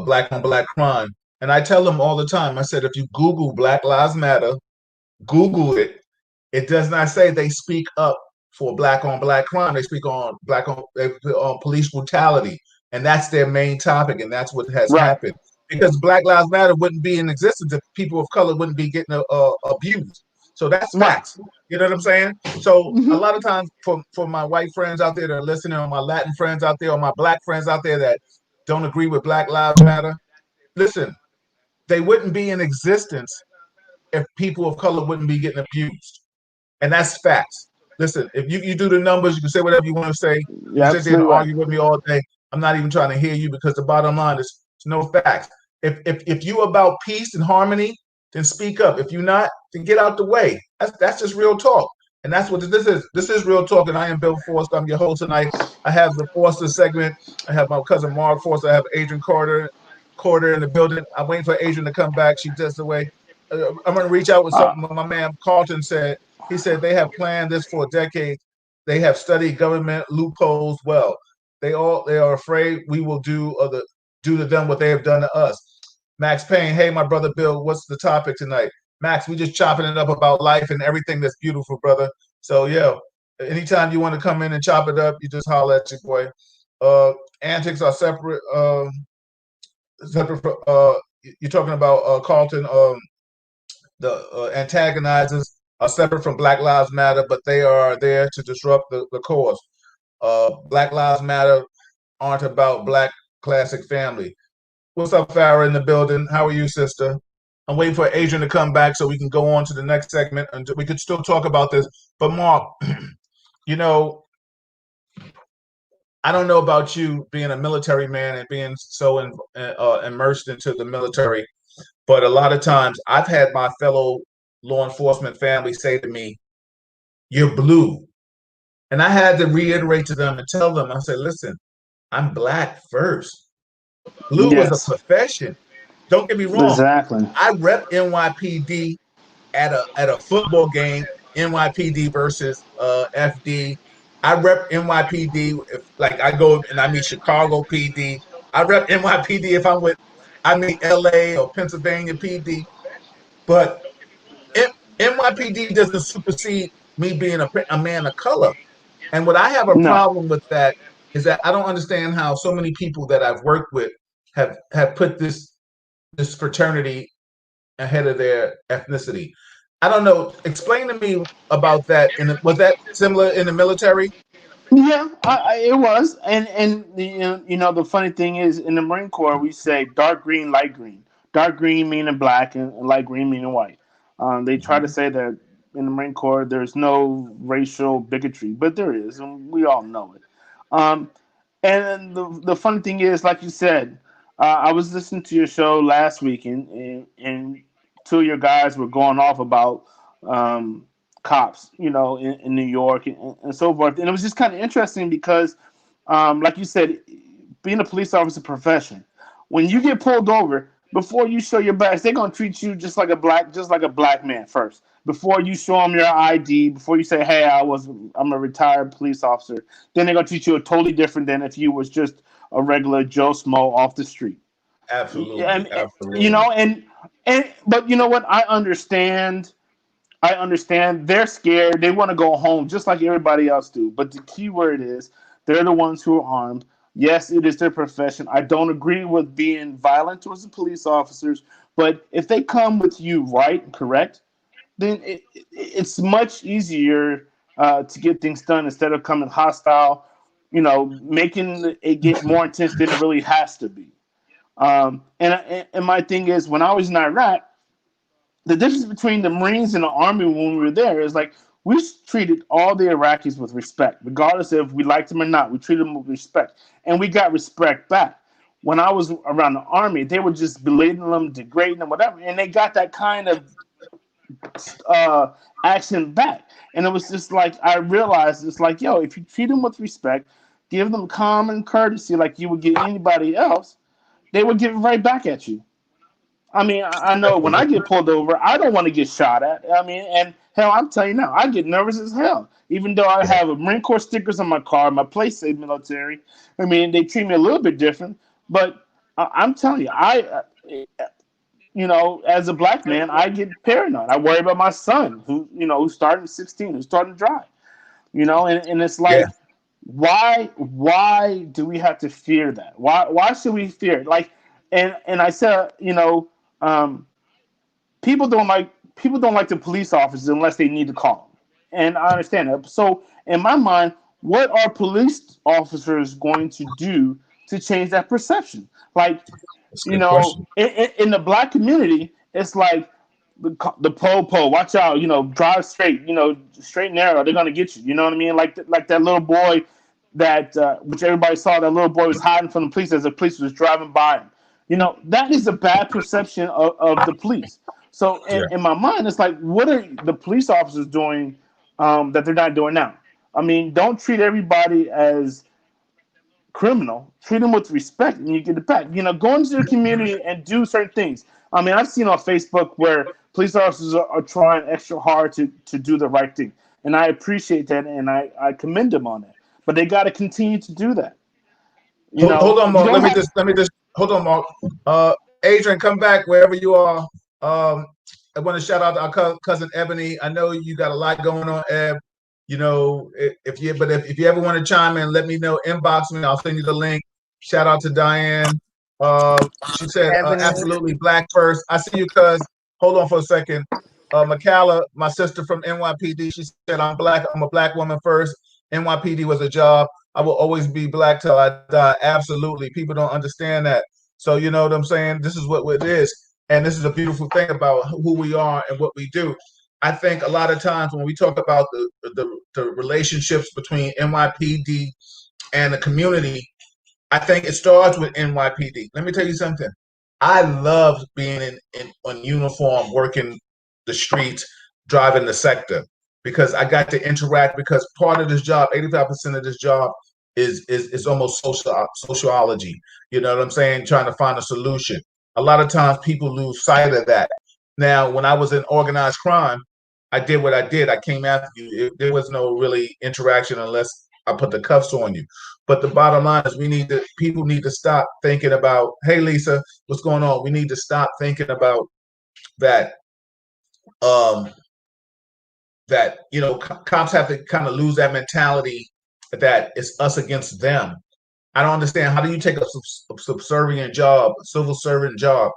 black on black crime?" And I tell them all the time. I said, if you Google Black Lives Matter, Google it. It does not say they speak up for black on black crime. They speak on police brutality, and that's their main topic, and that's what has Right. happened. Because Black Lives Matter wouldn't be in existence if people of color wouldn't be getting abused. So that's Right. facts. You know what I'm saying? So a Hmm. lot of times, for my white friends out there that are listening, or my Latin friends out there, or my black friends out there that don't agree with Black Lives Matter, listen, they wouldn't be in existence if people of color wouldn't be getting abused. And that's facts. Listen, if you do the numbers, you can say whatever you want to say. You You're can sit there and absolutely right. argue with me all day. I'm not even trying to hear you because the bottom line is no facts. If you about peace and harmony, then speak up. If you're not, then get out the way. That's just real talk. And that's what this is. This is real talk. And I am Bill Forster. I'm your host tonight. I have the Forster segment. I have my cousin Mark Forster. I have Adrian Carter in the building. I'm waiting for Adrian to come back. She just away. I'm going to reach out with Uh, something my man Carlton said. He said they have planned this for decades. They have studied government loopholes well. They are afraid we will do to them what they have done to us. Max Payne, hey my brother Bill, what's the topic tonight? Max, we just chopping it up about life and everything that's beautiful, brother. So yeah, anytime you want to come in and chop it up, you just holler at your boy. Antics are separate. Separate. You're talking about Carlton. The antagonizers are separate from Black Lives Matter, but they are there to disrupt the cause. Black Lives Matter aren't about Black classic family. What's up, Farah, in the building? How are you, sister? I'm waiting for Adrian to come back so we can go on to the next segment and we could still talk about this. But Mark, you know, I don't know about you being a military man and being so immersed into the military, but a lot of times I've had my fellow law enforcement family say to me, "You're blue." And I had to reiterate to them and tell them, I said, listen, I'm Black first. Blue was a yes. profession. Don't get me wrong. Exactly. I rep NYPD at a football game, NYPD versus FD. I rep NYPD if like I go and I meet Chicago PD. I rep NYPD if I meet LA or Pennsylvania PD. But NYPD doesn't supersede me being a man of color. And what I have a No. problem with that is that I don't understand how so many people that I've worked with have put this fraternity ahead of their ethnicity. I don't know. Explain to me about that. Was that similar in the military? Yeah, it was, and the funny thing is, in the Marine Corps, we say dark green, light green. Dark green meaning black, and light green meaning white. They try to Mm-hmm. say that in the Marine Corps there's no racial bigotry, but there is, and we all know it. Um, and the funny thing is, like you said, I was listening to your show last week, and two of your guys were going off about um, cops, in New York and so forth. And it was just kind of interesting because, like you said, being a police officer profession, when you get pulled over, before you show your badge, they're gonna treat you just like a black man first. Before you show them your ID, before you say, "Hey, I'm a retired police officer," then they're gonna treat you totally different than if you was just a regular Joe Smo off the street. Absolutely, And, absolutely, but you know what? I understand they're scared. They want to go home just like everybody else do. But the key word is they're the ones who are armed. Yes, it is their profession. I don't agree with being violent towards the police officers, but if they come with you right and correct, then it's much easier to get things done instead of coming hostile, making it get more intense than it really has to be. And my thing is, when I was in Iraq, the difference between the Marines and the Army when we were there is like we treated all the Iraqis with respect, regardless if we liked them or not. We treated them with respect, and we got respect back. When I was around the Army, they were just belittling them, degrading them, whatever, and they got that kind of uh, action back. And it was just like I realized it's like, yo, if you treat them with respect, give them common courtesy like you would get anybody else, they would give it right back at you. I mean, I know when I Absolutely. get pulled over, I don't want to get shot at. I mean, and hell, I'm telling you now, I get nervous as hell. Even though I Yeah. have a Marine Corps stickers on my car, my place say military. I mean, they treat me a little bit different, but I'm telling you, as a black man, I get paranoid. I worry about my son, who's starting 16, who's starting to drive. And it's Yeah. like, why do we have to fear that? Why should we fear it? Like, and I said, um, people don't like the police officers unless they need to call them, and I understand that. So in my mind, what are police officers going to do to change that perception? Like, That's a good question. in the black community, it's like the po, watch out, drive straight, straight and narrow. They're gonna get you. You know what I mean? Like that little boy that which everybody saw. That little boy was hiding from the police as the police was driving by him. That is a bad perception of the police. So Yeah. in my mind, it's like, what are the police officers doing that they're not doing now? I mean, don't treat everybody as criminal. Treat them with respect, and you get it back. Go into the community and do certain things. I mean, I've seen on Facebook where police officers are trying extra hard to do the right thing, and I appreciate that, and I commend them on that. But they got to continue to do that. Hold on, You Mark. don't have. Let me just hold on, Mark. Adrian, come back wherever you are. I want to shout out to our cousin Ebony. I know you got a lot going on, Eb. If you ever want to chime in, let me know. Inbox me. I'll send you the link. Shout out to Diane. She said, Ebony. absolutely black first. I see you, cuz. Hold on for a second. Michaela, my sister from NYPD, she said, I'm black. I'm a black woman first. NYPD was a job. I will always be black till I die. Absolutely. People don't understand that. So, you know what I'm saying? This is what it is. And this is a beautiful thing about who we are and what we do. I think a lot of times when we talk about the relationships between NYPD and the community, I think it starts with NYPD. Let me tell you something. I love being on uniform, working the streets, driving the sector, because I got to interact. Because part of this job, 85% of this job is almost sociology. You know what I'm saying? Trying to find a solution. A lot of times people lose sight of that. Now, when I was in organized crime, I did what I did. I came after you. There was no really interaction unless I put the cuffs on you. But the bottom line is people need to stop thinking about, hey Lisa, what's going on? We need to stop thinking about that um cops have to kind of lose that mentality that it's us against them. I don't understand, how do you take a subservient job, a civil servant job,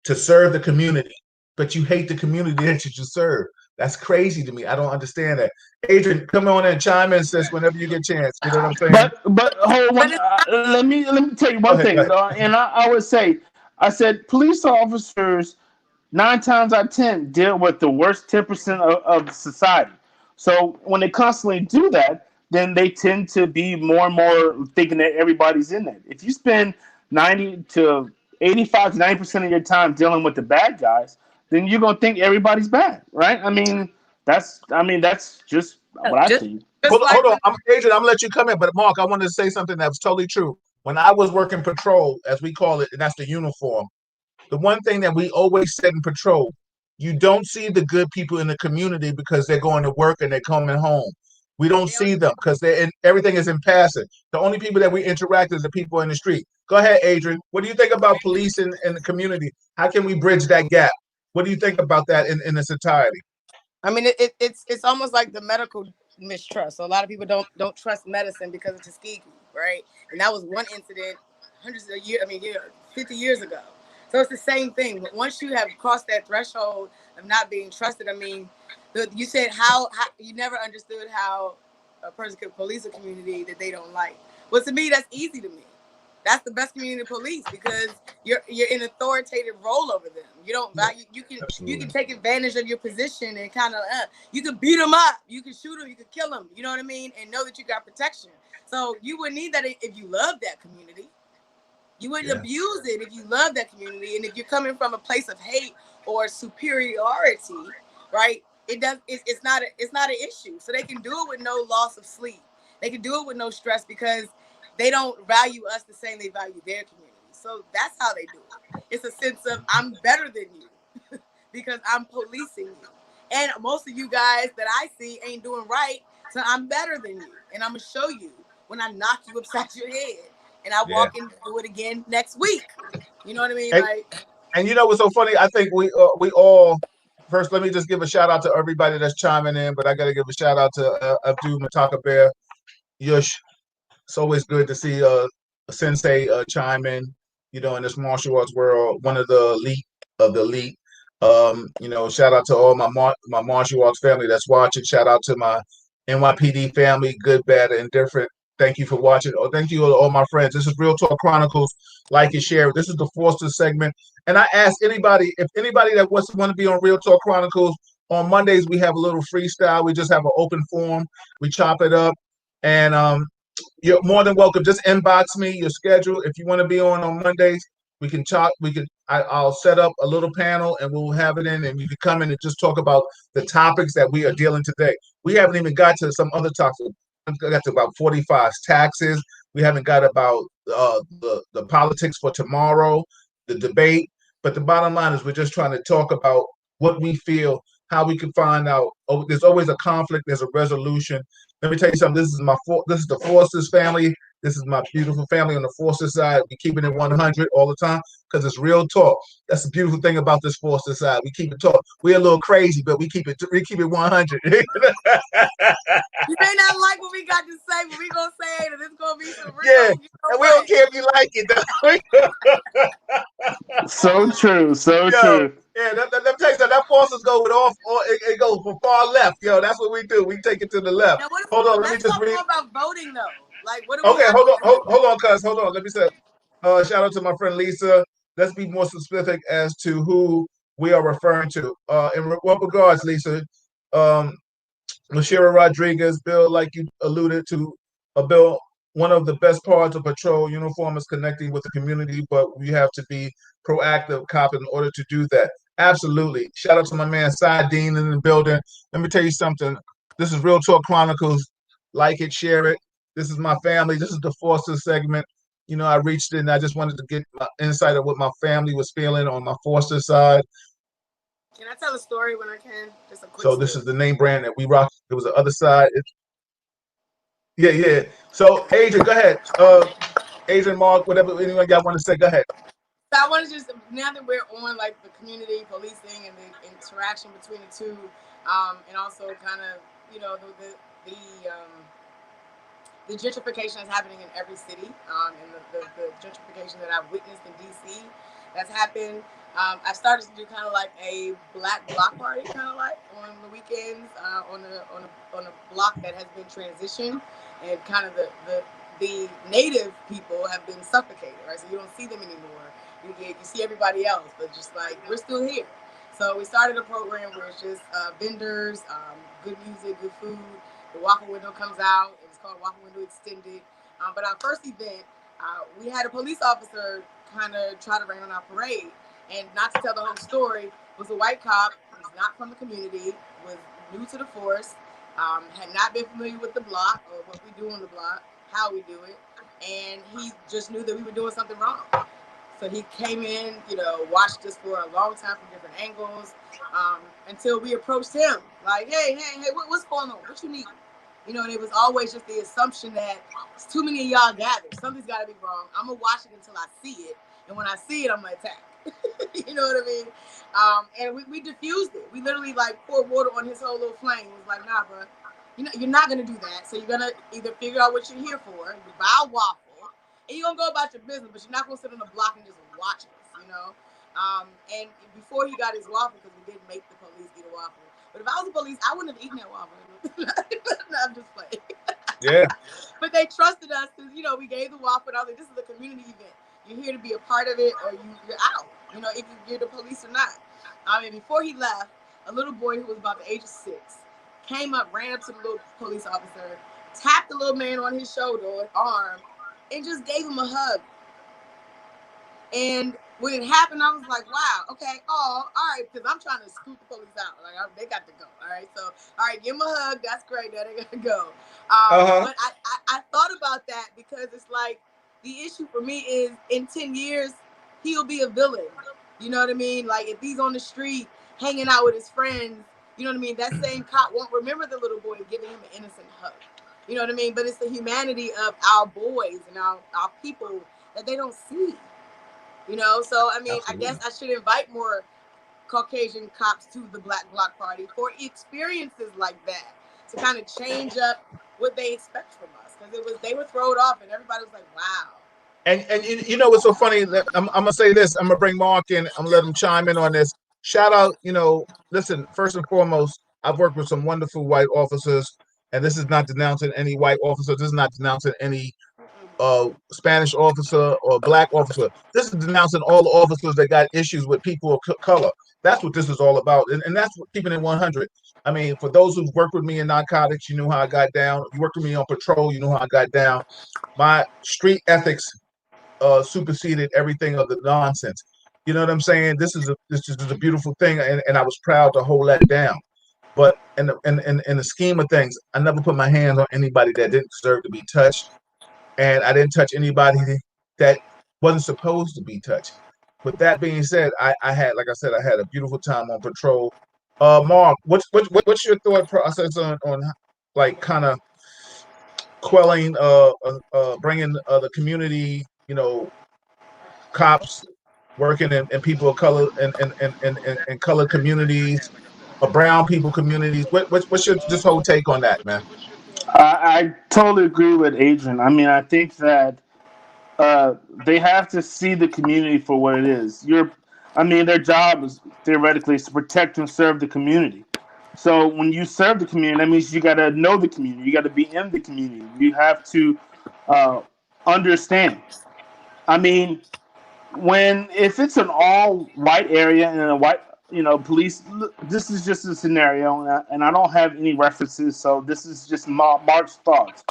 to serve the community, but you hate the community that you serve? That's crazy to me. I don't understand that. Adrian, come on and chime in, sis, whenever you get a chance. You know what I'm saying? But hold But on. it's Let me tell you Go one ahead, go thing, ahead. and I would say, I said police officers 9 times out of 10 deal with the worst 10% of society. So when they constantly do that, then they tend to be more and more thinking that everybody's in there. If you spend 90 to 85 to 90% of your time dealing with the bad guys, then you're gonna think everybody's bad, right? I mean that's just what I just think. just like Hold on. when Adrian, I'm gonna let you come in, but Mark, I wanted to say something that was totally true. When I was working patrol, as we call it, and that's the uniform, the one thing that we always said in patrol, you don't see the good people in the community because they're going to work and they're coming home. We don't they on see them because everything is in passive. The only people that we interact with are the people in the street. Go ahead, Adrian. What do you think about police in the community? How can we bridge that gap? What do you think about that in the society? I mean, it's almost like the medical mistrust. So a lot of people don't trust medicine because of Tuskegee, right? And that was one incident hundreds of years. I mean, 50 years ago. So it's the same thing. But once you have crossed that threshold of not being trusted, I mean, you said how you never understood how a person could police a community that they don't like. Well, to me, that's easy to me. That's the best community police because you're in authoritative role over them. You don't Yeah, value. You can absolutely. take advantage of your position and kind of you can beat them up, you can shoot them, you can kill them. You know what I mean? And know that you got protection. So you wouldn't need that if you love that community. You wouldn't Yeah, abuse it if you love that community. And if you're coming from a place of hate or superiority, right? It's not an issue. So they can do it with no loss of sleep. They can do it with no stress because they don't value us the same they value their community. So that's how they do it. It's a sense of I'm better than you because I'm policing you. And most of you guys that I see ain't doing right, so I'm better than you. And I'm going to show you when I knock you upside your head. And I walk in and do it again next week. You know what I mean? And you know what's so funny? I think we all first. Let me just give a shout out to everybody that's chiming in, but I got to give a shout out to Abdul Mataka Bear, Yush. It's always good to see Sensei chime in. You know, in this martial arts world, one of the elite of the elite. You know, shout out to all my martial arts family that's watching. Shout out to my NYPD family, good, bad, and indifferent. Thank you for watching. Oh, thank you to all my friends. This is Real Talk Chronicles. Like and share. This is the Forster segment. And I ask anybody, if anybody that wants to be on Real Talk Chronicles, on Mondays we have a little freestyle. We just have an open forum. We chop it up. And you're more than welcome. Just inbox me your schedule. If you want to be on Mondays, we can talk. I'll set up a little panel and we'll have it in, and you can come in and just talk about the topics that we are dealing today. We haven't even got to some other topics. We got to about 45 taxes. We haven't got about the politics for tomorrow, the debate. But the bottom line is we're just trying to talk about what we feel, how we can find out. Oh, there's always a conflict. There's a resolution. Let me tell you something. This is the Forster's family. This is my beautiful family on the Forster side. We keeping it 100 all the time because it's real talk. That's the beautiful thing about this Forster side. We keep it talk. We're a little crazy, but we keep it 100. You may not like what we got to say, but we gonna say it, and it's gonna be some real. Yeah, you know and we don't care if you like it. So true, so Yo, true. yeah, let me tell you something. That Forsters go with off, or it goes from far left. Yo, that's what we do. We take it to the left. Now, Hold on, let me let's just talk read. more about voting, though. Like, what do we Okay, have hold to on, do? hold on, cuz. Hold on. Let me say, shout out to my friend Lisa. Let's be more specific as to who we are referring to. In what regards, Lisa? Um, Lashira Rodriguez, Bill, like you alluded to, Bill, one of the best parts of patrol uniform is connecting with the community, but we have to be proactive cop in order to do that. Absolutely. Shout out to my man Dean in the building. Let me tell you something. This is Real Talk Chronicles. Like it, share it. This is my family. This is the Forster segment. You know, I reached in. I just wanted to get my insight of what my family was feeling on my Forster side. Can I tell a story when I can? Just a quick So story. this is the name brand that we rock. It was the other side. Yeah. So Adrian, go ahead. Adrian, Mark, whatever anyone y'all want to say, go ahead. So I want to just, now that we're on like the community policing and the interaction between the two, and also kind of, you know, the gentrification that's happening in every city, and the gentrification that I've witnessed in DC that's happened. I started to do kind of like a black block party, kind of like on the weekends, on a block that has been transitioned, and kind of the native people have been suffocated, right? So you don't see them anymore. You see everybody else, but just like we're still here. So we started a program where it's just vendors, good music, good food. The Waffle Window comes out. It's called Waffle Window Extended. But our first event, we had a police officer kind of try to rain on our parade. And not to tell the whole story, was a white cop, was not from the community, was new to the force, had not been familiar with the block or what we do on the block, how we do it. And he just knew that we were doing something wrong. So he came in, you know, watched us for a long time from different angles, until we approached him. Like, hey, what's going on? What you need? You know, and it was always just the assumption that it's too many of y'all gathered. Something's got to be wrong. I'm going to watch it until I see it. And when I see it, I'm going to attack. You know what I mean? And we diffused it. We literally, like, poured water on his whole little flame. It was like, nah, bro, you're not going to do that. So you're going to either figure out what you're here for, buy a waffle, and you're going to go about your business, but you're not going to sit on the block and just watch us, you know? And before he got his waffle, because we didn't make the police eat a waffle. But if I was the police, I wouldn't have eaten that waffle. No, I'm just playing. Yeah. But they trusted us because, you know, we gave the waffle, and I was like, this is a community event. You're here to be a part of it, or you're out, you know, if you're the police or not. And before he left, a little boy who was about the age of 6 came up, ran up to the little police officer, tapped the little man on his shoulder or arm, and just gave him a hug. And when it happened, I was like, wow, okay, all right, because I'm trying to scoot the police out. Like, they got to go, all right? So, all right, give them a hug. That's great. Now they got to go. But I thought about that because it's like, the issue for me is in 10 years, he'll be a villain. You know what I mean? Like if he's on the street hanging out with his friends, you know what I mean? That same cop won't remember the little boy giving him an innocent hug. You know what I mean? But it's the humanity of our boys and our people that they don't see. You know, so I mean, Absolutely. I guess I should invite more Caucasian cops to the Black Bloc Party for experiences like that to kind of change up what they expect from us because it was they were thrown off and everybody was like, wow. And you know what's so funny? I'm gonna say this. I'm gonna bring Mark in. I'm gonna let him chime in on this. Shout out. Listen. First and foremost, I've worked with some wonderful white officers, and this is not denouncing any white officer. This is not denouncing any Spanish officer or black officer. This is denouncing all the officers that got issues with people of color. That's what this is all about, and that's what, keeping it 100. I mean, for those who've worked with me in narcotics, you know how I got down. You worked with me on patrol, you know how I got down. My street ethics superseded everything of the nonsense. You know what I'm saying? This is a beautiful thing, and I was proud to hold that down. But in the scheme of things, I never put my hands on anybody that didn't deserve to be touched, and I didn't touch anybody that wasn't supposed to be touched. With that being said, I had, like I said, I had a beautiful time on patrol. Mark, what's your thought process on like kind of quelling, bringing the community, cops working in people of color and color communities, brown people communities. What's your this whole take on that, man? I totally agree with Adrian. I mean, I think that they have to see the community for what it is. I mean, their job is theoretically is to protect and serve the community. So when you serve the community, that means you got to know the community. You got to be in the community. You have to uh, understand. I mean, when if it's an all white area and a white police, this is just a scenario, and I don't have any references, so this is just Mark's thoughts.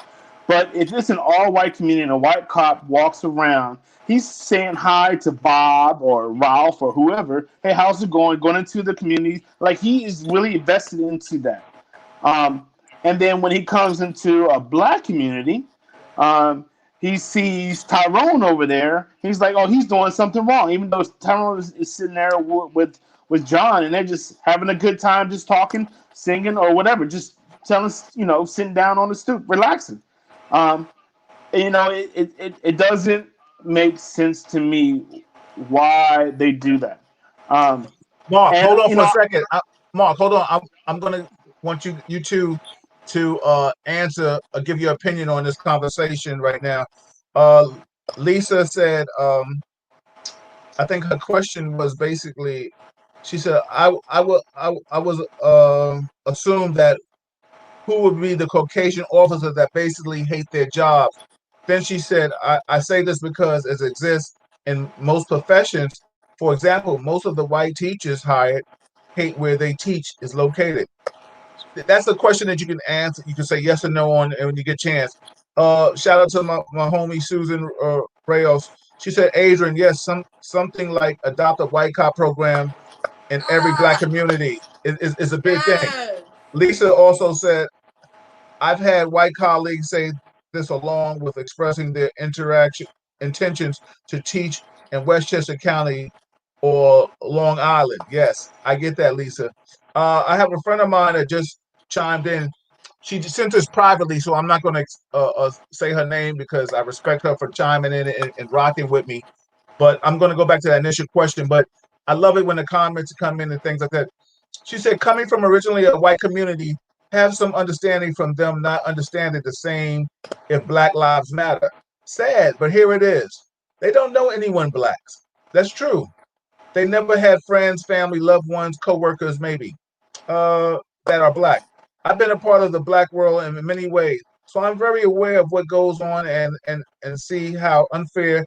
But if it's an all white community and a white cop walks around, he's saying hi to Bob or Ralph or whoever. Hey, how's it going? Going into the community, like he is really invested into that. Um, and then when he comes into a black community, um, he sees Tyrone over there. He's like, oh, he's doing something wrong, even though Tyrone is sitting there with John, and they're just having a good time, just talking, singing, or whatever, just telling, sitting down on the stoop, relaxing. Um, it doesn't make sense to me why they do that. Um, Mark, and hold on for a second. Mark, hold on. I'm gonna want you to answer or give your opinion on this conversation right now. Uh, Lisa said, I think her question was basically, she said, I was assumed that who would be the Caucasian officers that basically hate their jobs. Then she said, I say this because it exists in most professions. For example, most of the white teachers hired hate where they teach is located. That's a question that you can answer. You can say yes or no on when you get a chance. Shout out to my homie Susan Rayos. She said, Adrian, yes, something like adopt a white cop program in every black community is a big thing. Yes. Lisa also said, I've had white colleagues say this along with expressing their interaction intentions to teach in Westchester County or Long Island. Yes, I get that, Lisa. I have a friend of mine that just chimed in. She sent this privately, so I'm not going to say her name because I respect her for chiming in and rocking with me. But I'm going to go back to that initial question. But I love it when the comments come in and things like that. She said, coming from originally a white community, have some understanding from them not understanding the same if Black Lives Matter. Sad, but here it is. They don't know anyone blacks. That's true. They never had friends, family, loved ones, co-workers, maybe, that are black. I've been a part of the black world in many ways, so I'm very aware of what goes on and see how unfair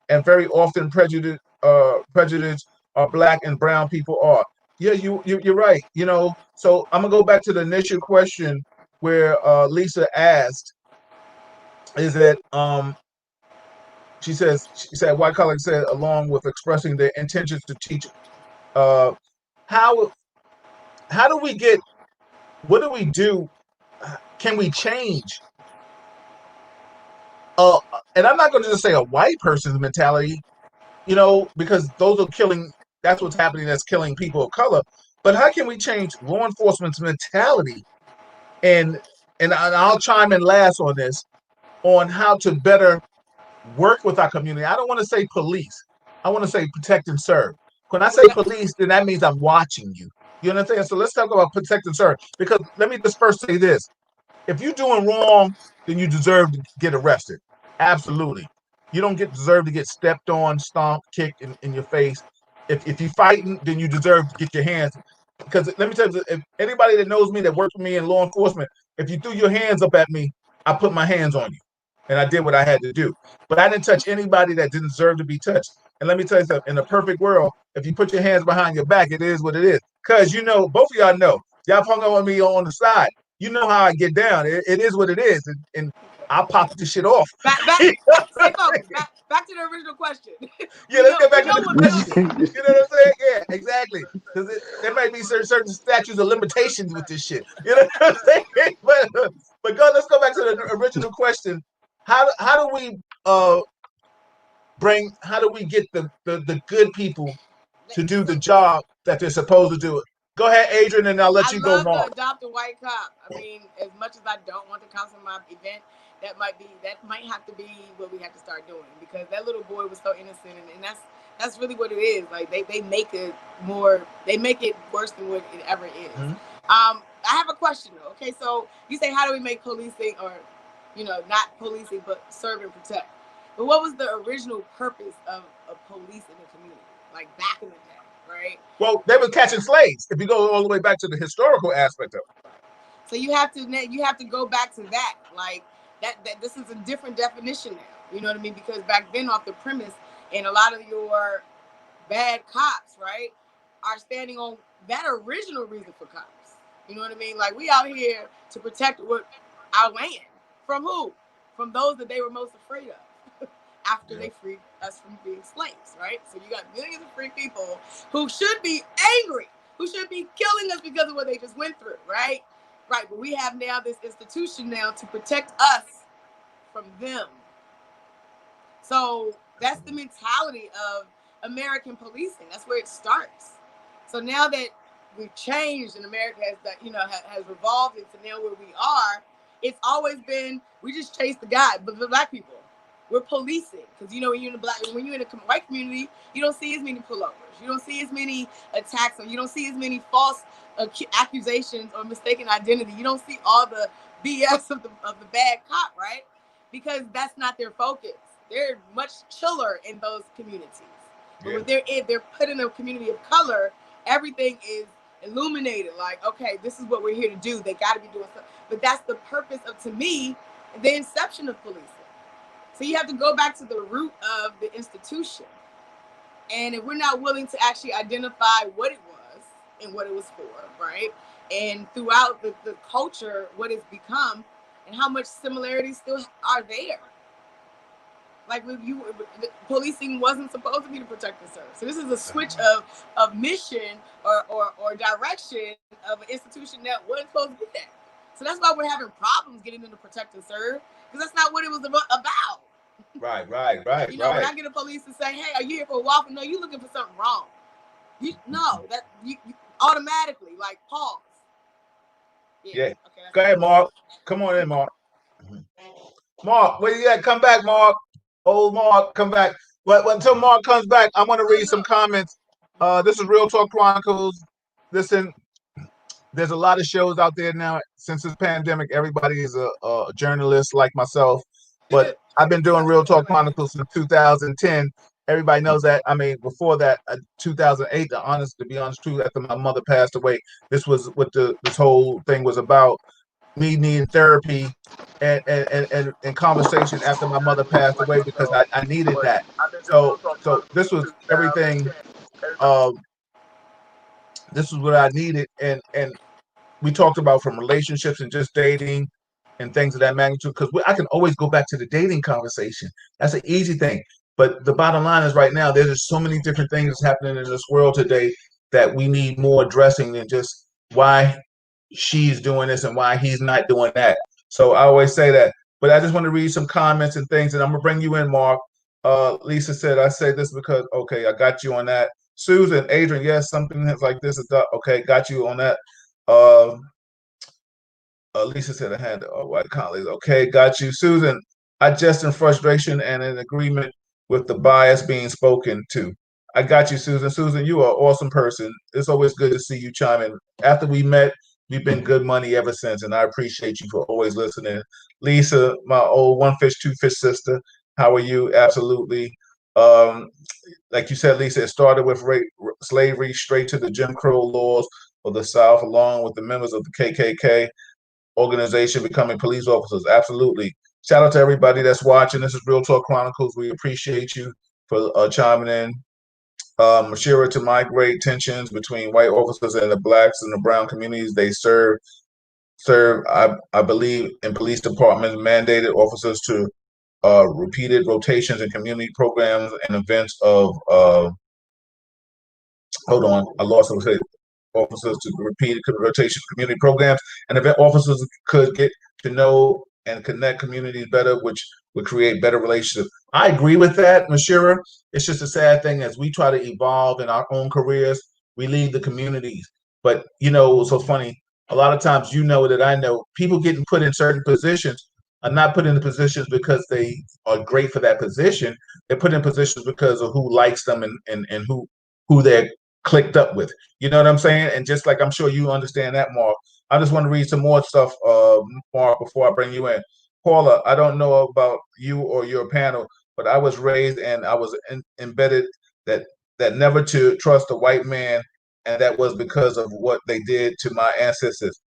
and very often prejudiced our black and brown people are. Yeah, you're right. So I'm gonna go back to the initial question where Lisa asked, is that she said white colleagues said along with expressing their intentions to teach, uh, how how do we get, what do we do, can we change and I'm not going to just say a white person's mentality, you know, because those are killing. That's what's happening. That's killing people of color. But how can we change law enforcement's mentality? And I'll chime in last on this, on how to better work with our community. I don't want to say police. I want to say protect and serve. When I say police, then that means I'm watching you. You understand? So let's talk about protect and serve. Because let me just first say this: if you're doing wrong, then you deserve to get arrested. Absolutely. You don't deserve to get stepped on, stomped, kicked in your face. If you're fighting, then you deserve to get your hands. Because let me tell you, if anybody that knows me that worked for me in law enforcement, if you threw your hands up at me, I put my hands on you. And I did what I had to do. But I didn't touch anybody that didn't deserve to be touched. And let me tell you something, in a perfect world, if you put your hands behind your back, it is what it is. Because you know, both of y'all know, y'all hung up on me on the side. You know how I get down. It is what it is. And I'll pop the shit off. Stay focused. Back to the original question. Yeah, let's get back to the what question. You know what I'm saying? Yeah, exactly. Because there might be certain statutes of limitations with this shit. You know what I'm saying? But let's go back to the original question. How do we how do we get the good people to do the job that they're supposed to do? Go ahead, Adrian, and I'll let I you go, love Mark. to adopt a white cop. I mean, as much as I don't want the cops in my event, that might have to be what we have to start doing, because that little boy was so innocent, and that's really what it is. Like they make it worse than what it ever is. Mm-hmm. I have a question though. Okay, so you say, how do we make policing, or not policing but serve and protect? But what was the original purpose of police in the community, like back in the day? Right. Well, they were catching slaves. If you go all the way back to the historical aspect of it. So you have to go back to that, like that this is a different definition now. You know what I mean? Because back then, off the premise, and a lot of your bad cops, right, are standing on that original reason for cops. You know what I mean? Like, we out here to protect our land from who? From those that they were most afraid of. After they freed us from being slaves, right? So you got millions of free people who should be angry, who should be killing us because of what they just went through, right? Right, but we have now this institution now to protect us from them. So that's the mentality of American policing. That's where it starts. So now that we've changed and America has revolved into now where we are, it's always been, we just chase the guy, but the black people, we're policing, because when you're in a white community, you don't see as many pullovers, you don't see as many attacks, or you don't see as many false accusations or mistaken identity. You don't see all the BS of the bad cop, right? Because that's not their focus. They're much chiller in those communities. But when they're put in a community of color, everything is illuminated. Like, okay, this is what we're here to do. They got to be doing something. But that's the purpose of, to me, the inception of policing. So you have to go back to the root of the institution. And if we're not willing to actually identify what it was and what it was for, right? And throughout the culture, what it's become, and how much similarities still are there. Like, policing wasn't supposed to be to protect and serve. So this is a switch of mission or direction of an institution that wasn't supposed to be there. So that's why we're having problems getting them to protect and serve, because that's not what it was about. Right. When I get a police to say, "Hey, are you here for a walk?" No, you're looking for something wrong. You automatically, like, pause. Yeah. Okay, go ahead, Mark. Come on in, Mark. Mark, where you at? Come back, Mark. Old Mark, come back. But until Mark comes back, I'm going to read some comments. This is Real Talk Chronicles. Listen, there's a lot of shows out there now. Since this pandemic, everybody is a journalist like myself. But I've been doing Real Talk Chronicles since 2010. Everybody knows that. I mean, before that, 2008. To be honest, too, after my mother passed away, this was what this whole thing was about. Me needing therapy and conversation after my mother passed away, because I needed that. So this was everything. This was what I needed, and we talked about from relationships and just dating and things of that magnitude, because I can always go back to the dating conversation. That's an easy thing. But the bottom line is, right now, there's just so many different things that's happening in this world today that we need more addressing than just why she's doing this and why he's not doing that. So I always say that But I just want to read some comments and things, and I'm gonna bring you in, Mark. Lisa said, "I say this because okay, I got you on that." Susan, Adrian, yes, something that's like this is okay. Got you on that. Uh, Lisa said, "I had white colleagues." Okay, got you, Susan. I just in frustration and in agreement with the bias being spoken to. I got you, Susan. Susan, you are an awesome person. It's always good to see you chime in. After we met, we've been good money ever since, and I appreciate you for always listening. Lisa, my old one fish, two fish sister, how are you? Absolutely. Um, like you said, Lisa, it started with slavery straight to the Jim Crow laws of the South, along with the members of the KKK organization becoming police officers. Absolutely. Shout out to everybody that's watching. This is Real Talk Chronicles. We appreciate you for chiming in. Mashira, to migrate tensions between white officers and the blacks and the brown communities they serve, I believe, in police departments mandated officers to repeated rotations in community programs and events of hold on, I lost it. Officers to repeat rotation community programs, and event officers could get to know and connect communities better, which would create better relationships. I agree with that, Mashira. It's just a sad thing as we try to evolve in our own careers, we leave the communities. But it's so funny. A lot of times, that I know people getting put in certain positions are not put in the positions because they are great for that position. They're put in positions because of who likes them and who they're clicked up with. You know what I'm saying? And just like I'm sure you understand that, Mark. I just want to read some more stuff, Mark, before I bring you in. Paula, I don't know about you or your panel, but I was raised and I was embedded that never to trust a white man, and that was because of what they did to my ancestors.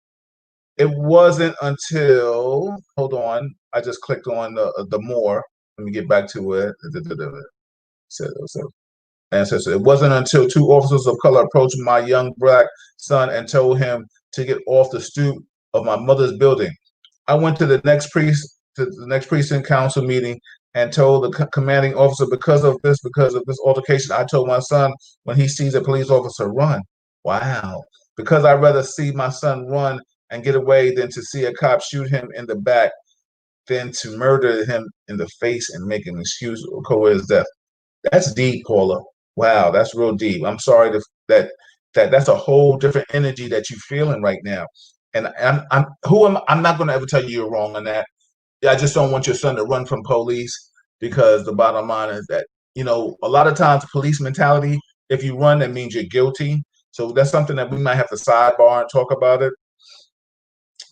It wasn't until hold on, I just clicked on the more. Let me get back to it. So ancestor. It wasn't until two officers of color approached my young black son and told him to get off the stoop of my mother's building. I went to the next precinct council meeting and told the commanding officer because of this altercation, I told my son when he sees a police officer run. Wow. Because I'd rather see my son run and get away than to see a cop shoot him in the back than to murder him in the face and make an excuse or coerce his death. That's deep, Paula. Wow, that's real deep. I'm sorry that's a whole different energy that you're feeling right now. And I'm not going to ever tell you you're wrong on that. I just don't want your son to run from police because the bottom line is that a lot of times police mentality. If you run, that means you're guilty. So that's something that we might have to sidebar and talk about it.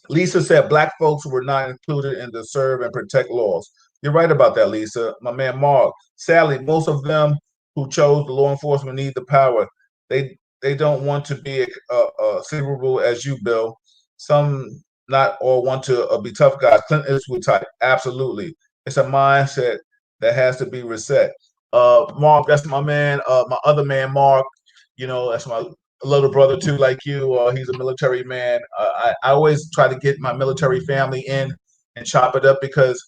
Lisa said black folks were not included in the serve and protect laws. You're right about that, Lisa. My man Mark. Sadly, most of them who chose the law enforcement need the power. They don't want to be cerebral as you, Bill. Some not all want to be tough guys. Clint Eastwood type. Absolutely. It's a mindset that has to be reset. Mark, that's my man. My other man, Mark. That's my little brother too, like you. He's a military man. I always try to get my military family in and chop it up because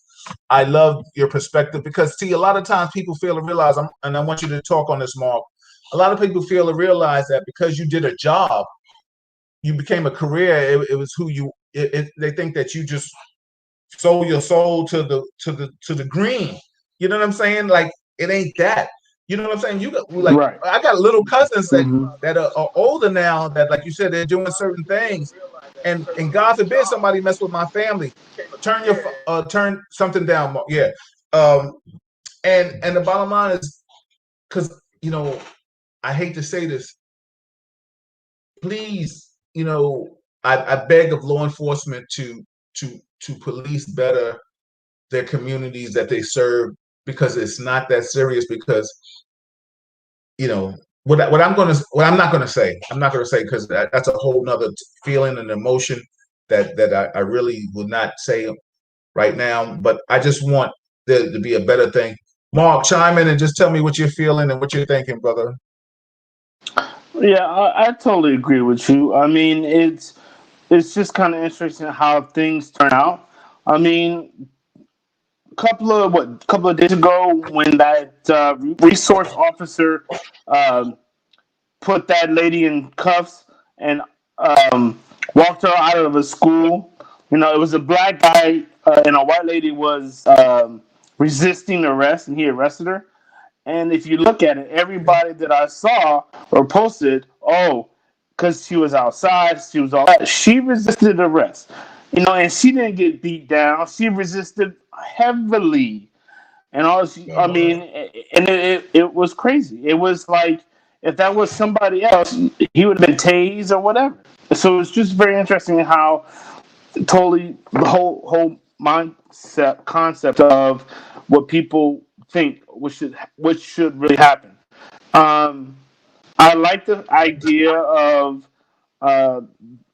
I love your perspective. Because see, a lot of times people fail to realize, and I want you to talk on this, Mark. A lot of people fail to realize that because you did a job, you became a career. It was who you. They think that you just sold your soul to the green. You know what I'm saying? Like it ain't that. You know what I'm saying? You got like Right. I got little cousins Mm-hmm. that are older now that, like you said, they're doing certain things, and God forbid somebody mess with my family. Turn something down. Yeah. Um, and the bottom line is because I hate to say this, please, I beg of law enforcement to police better their communities that they serve because it's not that serious. Because what I'm not gonna say, because that's a whole nother feeling and emotion that I really would not say right now. But I just want there to be a better thing. Mark, chime in and just tell me what you're feeling and what you're thinking, brother. Yeah, I totally agree with you. I mean, it's just kind of interesting how things turn out. I mean, couple of days ago, when that resource officer um, put that lady in cuffs and um, walked her out of a school. It was a black guy and a white lady was resisting arrest, and he arrested her. And if you look at it, everybody that I saw or posted, oh, because she was outside, she was all that. She resisted arrest, and she didn't get beat down. She resisted heavily, and all. I mean, and it was crazy. It was like if that was somebody else, he would have been tased or whatever. So it's just very interesting how totally the whole mindset concept of what people think which should really happen. Um, I like the idea of uh,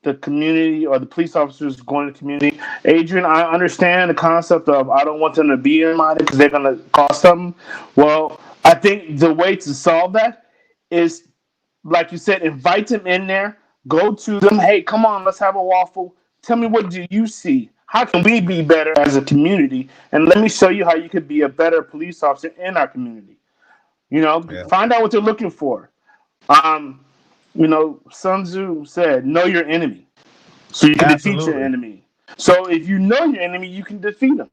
the community or the police officers going to the community. Adrian, I understand the concept of I don't want them to be in mine because they're going to cause something. Well, I think the way to solve that is, like you said, invite them in there. Go to them. Hey, come on, let's have a waffle. Tell me, what do you see? How can we be better as a community? And let me show you how you could be a better police officer in our community. Yeah, Find out what they're looking for. Um, Sun Tzu said, "Know your enemy, so you can defeat your absolutely. enemy." So if you know your enemy, you can defeat them.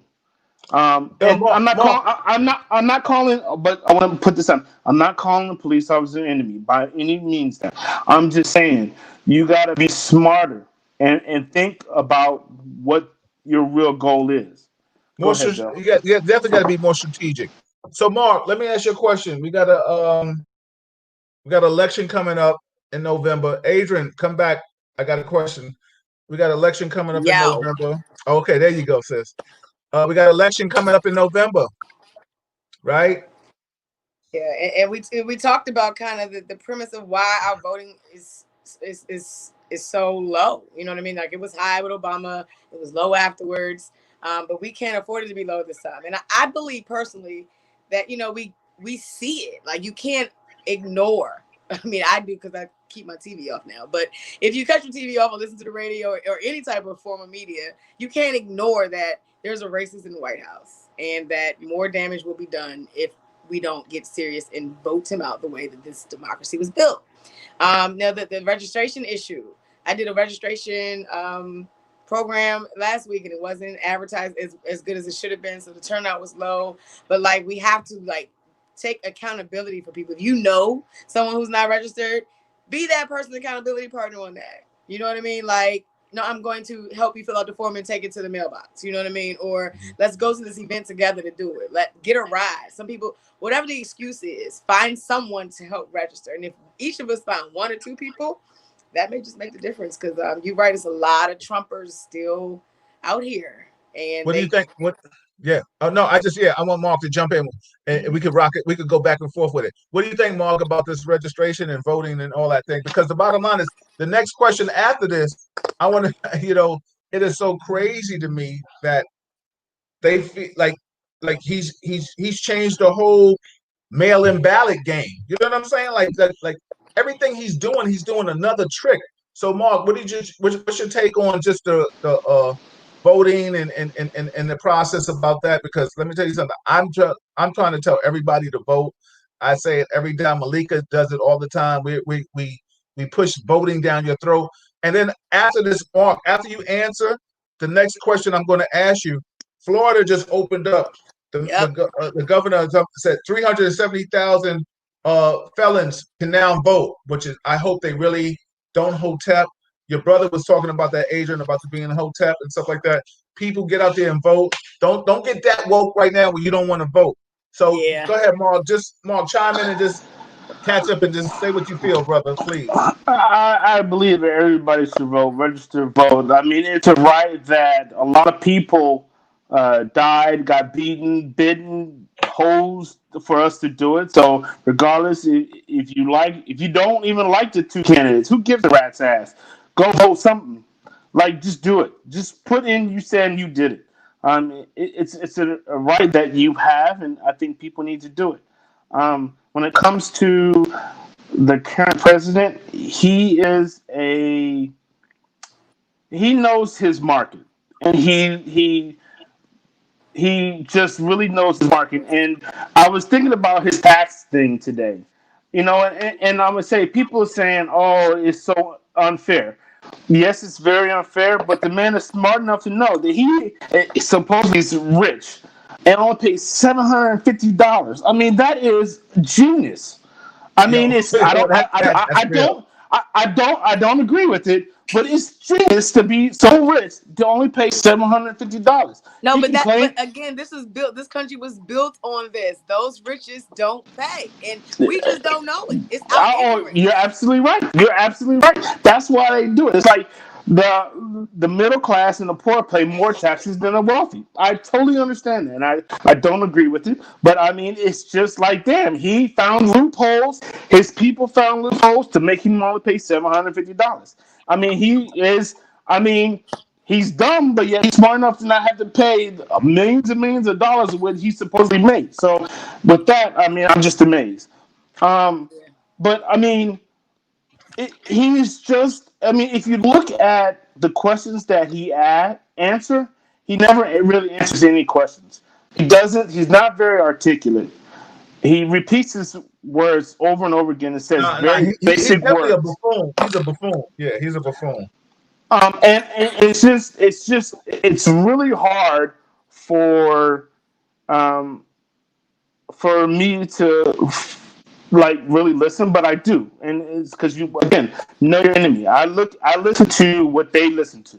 And Mark, Mark, I'm not calling, but I want to put this on. I'm not calling the police officer an enemy by any means. That I'm just saying you got to be smarter and think about what your real goal is. Go ahead, Bill. you definitely got to be more strategic. So, Mark, let me ask you a question. We got an election coming up in November. Adrian, come back. I got a question. We got an election coming up in Yo. November. Okay, there you go, sis. We got an election coming up in November, right? Yeah, and we talked about kind of the premise of why our voting is so low. You know what I mean? Like it was high with Obama, it was low afterwards, but we can't afford it to be low this time. And I believe personally that we see it. Like you can't ignore. I mean, I do because I keep my TV off now. But if you cut your TV off and listen to the radio or any type of form of media, you can't ignore that there's a racist in the White House and that more damage will be done if we don't get serious and vote him out the way that this democracy was built. Now, the registration issue, I did a registration program last week and it wasn't advertised as good as it should have been. So the turnout was low. But like, we have to like take accountability for people. If you know someone who's not registered, be that person's accountability partner on that. You know what I mean? Like, no, I'm going to help you fill out the form and take it to the mailbox. You know what I mean? Or let's go to this event together to do it. Get a ride. Some people, whatever the excuse is, find someone to help register. And if each of us find one or two people, that may just make the difference. Because you're right, it's a lot of Trumpers still out here, and What do you they. think? What? Yeah. Oh no, I want Mark to jump in, and we could rock it. We could go back and forth with it. What do you think, Mark, about this registration and voting and all that thing? Because the bottom line is, the next question after this, I want to, it is so crazy to me that they feel like he's changed the whole mail-in ballot game. You know what I'm saying? Like everything he's doing another trick. So, Mark, what's your take on just the voting and the process about that? Because let me tell you something. I'm trying to tell everybody to vote. I say it every time. Malika does it all the time. We push voting down your throat. And then after this, Mark, after you answer the next question, I'm going to ask you. Florida just opened up. Yep. The governor said 370,000 felons can now vote, which is I hope they really don't hotep. Your brother was talking about that, Adrian, about the being in hotep and stuff like that. People get out there and vote. Don't get that woke right now when you don't want to vote. So Yeah. go ahead, Mark. Just Mark, chime in and just catch up and just say what you feel, brother, please. I believe that everybody should vote, register, vote. I mean, it's a right that a lot of people died, got beaten, bitten, hosed for us to do it. So, regardless, if you don't even like the two candidates, who gives a rat's ass? Go vote something. Like, just do it. Just put in you saying you did it. It's a right that you have, and I think people need to do it. When it comes to the current president, he knows his market, and he just really knows his market. And I was thinking about his tax thing today, and I would say people are saying, "Oh, it's so unfair." Yes, it's very unfair, but the man is smart enough to know that he supposedly is rich and only pays $750. I mean, that is genius. I Yo, mean, it's yo, that's real. I don't agree with it, but it's genius to be so rich to only pay $750. No, He but can that but claim. again, this is built this country was built on this. Those riches don't pay. And we just don't know it. It's our Oh, you're ignorance. absolutely right. You're absolutely right. That's why they do it. It's like the middle class and the poor pay more taxes than the wealthy. I totally understand that, and I don't agree with it. But I mean, it's just like damn. He found loopholes. His people found loopholes to make him only pay $750. I mean, he is. I mean, he's dumb, but yet he's smart enough to not have to pay millions and millions of dollars of what he supposedly made. So, with that, I mean, I'm just amazed. Um, but I mean, he's just. I mean, if you look at the questions that he answer, he never really answers any questions. He doesn't. He's not very articulate. He repeats his words over and over again and says No, no, very he's basic definitely a words. buffoon. He's a buffoon. Yeah, he's a buffoon. And it's really hard for um, for me to like really listen, but I do, and it's because you again know your enemy. I listen to what they listen to.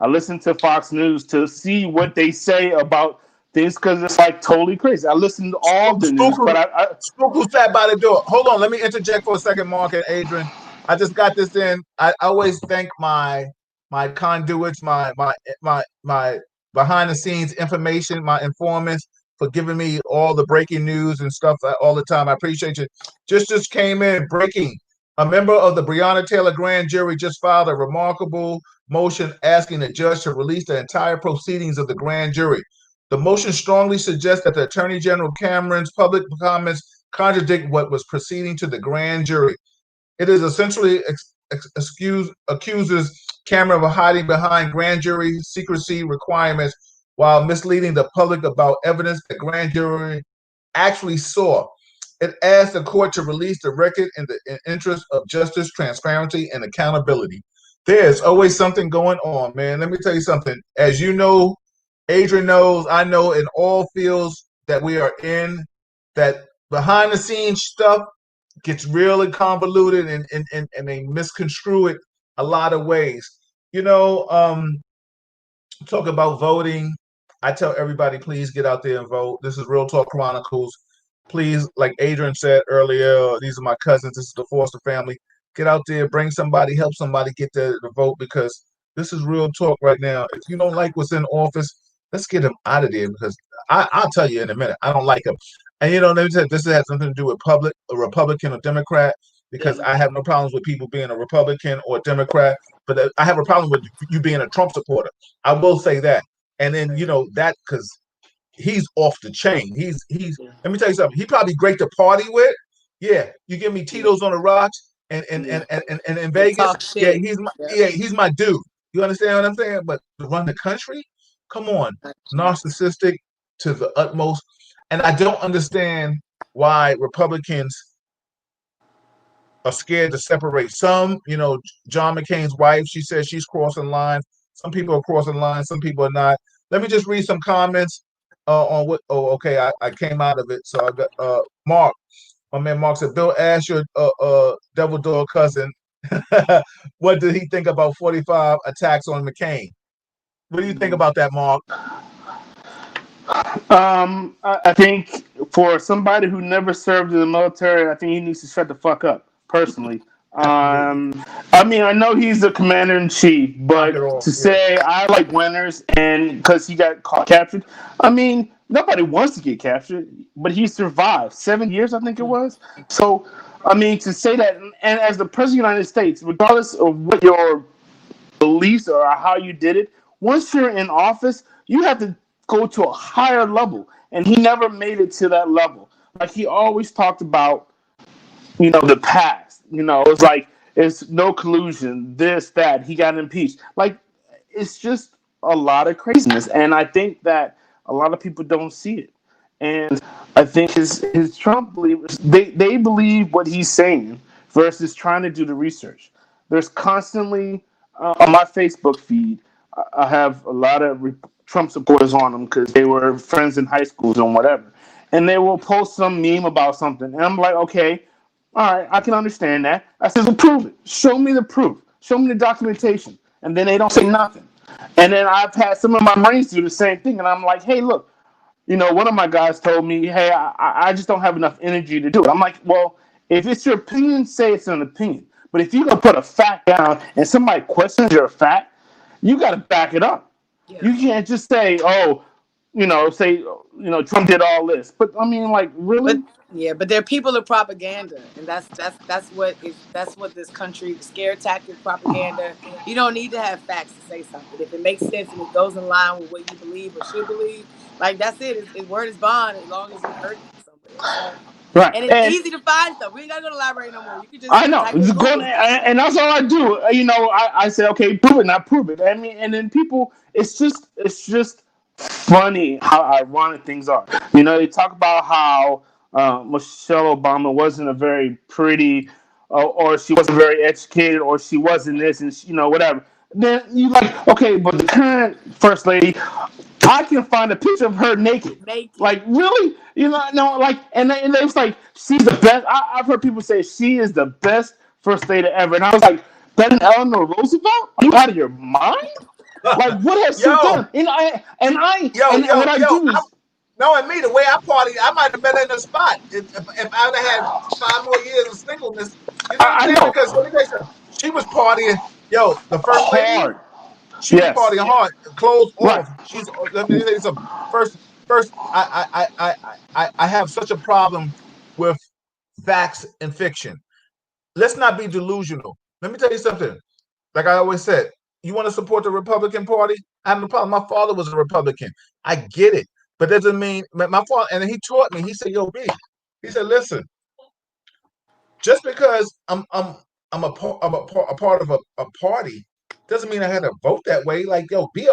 I listen to Fox News to see what they say about things because it's like totally crazy. I listen to all the news, Spook, but Spook who sat by the door. Hold on, let me interject for a second, Mark and Adrian. I just got this in. I always thank my conduits, my behind the scenes information, my informants for giving me all the breaking news and stuff all the time. I appreciate you. Just came in breaking. A member of the Breonna Taylor grand jury just filed a remarkable motion asking the judge to release the entire proceedings of the grand jury. The motion strongly suggests that the Attorney General Cameron's public comments contradict what was proceeding to the grand jury. It is essentially accuses Cameron of hiding behind grand jury secrecy requirements while misleading the public about evidence the grand jury actually saw. It asks the court to release the record in the interest of justice, transparency, and accountability. There's always something going on, man. Let me tell you something. As you know, Adrian knows, I know in all fields that we are in, that behind the scenes stuff gets really convoluted and they misconstrue it a lot of ways. You know, talk about voting. I tell everybody, please get out there and vote. This is Real Talk Chronicles. Please, like Adrian said earlier, these are my cousins. This is the Foster family. Get out there, bring somebody, help somebody get the vote because this is real talk right now. If you don't like what's in office, let's get him out of there because I'll tell you in a minute. I don't like him. And you know, they said this has something to do with public, a Republican or Democrat, because Yeah. I have no problems with people being a Republican or Democrat, but I have a problem with you being a Trump supporter. I will say that. And then you know that because he's off the chain. He's. Yeah. Let me tell you something. He probably great to party with. Yeah, you give me Yeah. Tito's on the rocks Yeah. and in And Vegas. talk shit. Yeah. Yeah he's my dude. You understand what I'm saying? But to run the country, come on, I can't. narcissistic to the utmost. And I don't understand why Republicans are scared to separate. Some, you know, John McCain's wife, she says she's crossing lines. Some people are crossing lines, some people are not. Let me just read some comments on what. Oh, okay, I came out of it. So I got Mark. My man Mark said, Bill, ask your devil dog cousin what did he think about 45 attacks on McCain? What do you think about that, Mark? I think for somebody who never served in the military, I think he needs to shut the fuck up. Personally, Absolutely. I mean, I know he's the commander in chief, Knock it but off. to Yeah. say I like winners and because he got captured, I mean, nobody wants to get captured, but he survived 7 years, I think it was. So, I mean, to say that, and as the president of the United States, regardless of what your beliefs or how you did it. Once you're in office, you have to go to a higher level. And he never made it to that level. Like he always talked about, the past. It's like it's no collusion, this, that. He got impeached. Like it's just a lot of craziness. And I think that a lot of people don't see it. And I think his Trump believers they believe what he's saying versus trying to do the research. There's constantly on my Facebook feed, I have a lot of Trump supporters on them because they were friends in high schools and whatever, and they will post some meme about something, and I'm like, okay, all right, I can understand that. I said, well, prove it. Show me the proof. Show me the documentation, and then they don't say nothing. And then I've had some of my Marines do the same thing, and I'm like, hey, look, one of my guys told me, hey, I just don't have enough energy to do it. I'm like, well, if it's your opinion, say it's an opinion. But if you're going to put a fact down and somebody questions your fact, you got to back it up. Yeah. You can't just say, oh, Trump did all this. But I mean, like, But really? yeah, but they're people of propaganda, and that's what this country, the scare tactic propaganda. You don't need to have facts to say something. If it makes sense and it goes in line with what you believe or should believe, like that's it. Word is bond as long as it hurts somewhere. So, Right. and it's easy to find stuff. We ain't gotta go to the library no more. You can just I know. type in Google. And that's all I do. I say, okay, prove it, not prove it. I mean, and then people, it's just funny how ironic things are. They talk about how Michelle Obama wasn't a very pretty, or she wasn't very educated, or she wasn't this, and whatever. Then you like, okay, but the current first lady, I can find a picture of her naked. Naked. Like, really? No, like, and they was like, she's the best. I've heard people say she is the best first lady ever, and I was like, better than Eleanor Roosevelt? Are you out of your mind? Like, what has she Yo, done? And yo, what I yo. do is, Knowing me, the way I party, I might have met her in the spot if I'd have had 5 more years of singleness. You know what I'm I saying? know, Because let me tell you something. She was partying. Yo, the first lady, hard. she was Yes, partying hard, clothes right. off. She's. Let me tell you something. First, I have such a problem with facts and fiction. Let's not be delusional. Let me tell you something. Like I always said, you want to support the Republican Party? I have no problem. My father was a Republican. I get it, but that doesn't mean my father. And he taught me. He said, "Yo, B," he said, "Listen, just because I'm a part of a party doesn't mean I had to vote that way. Like, yo, be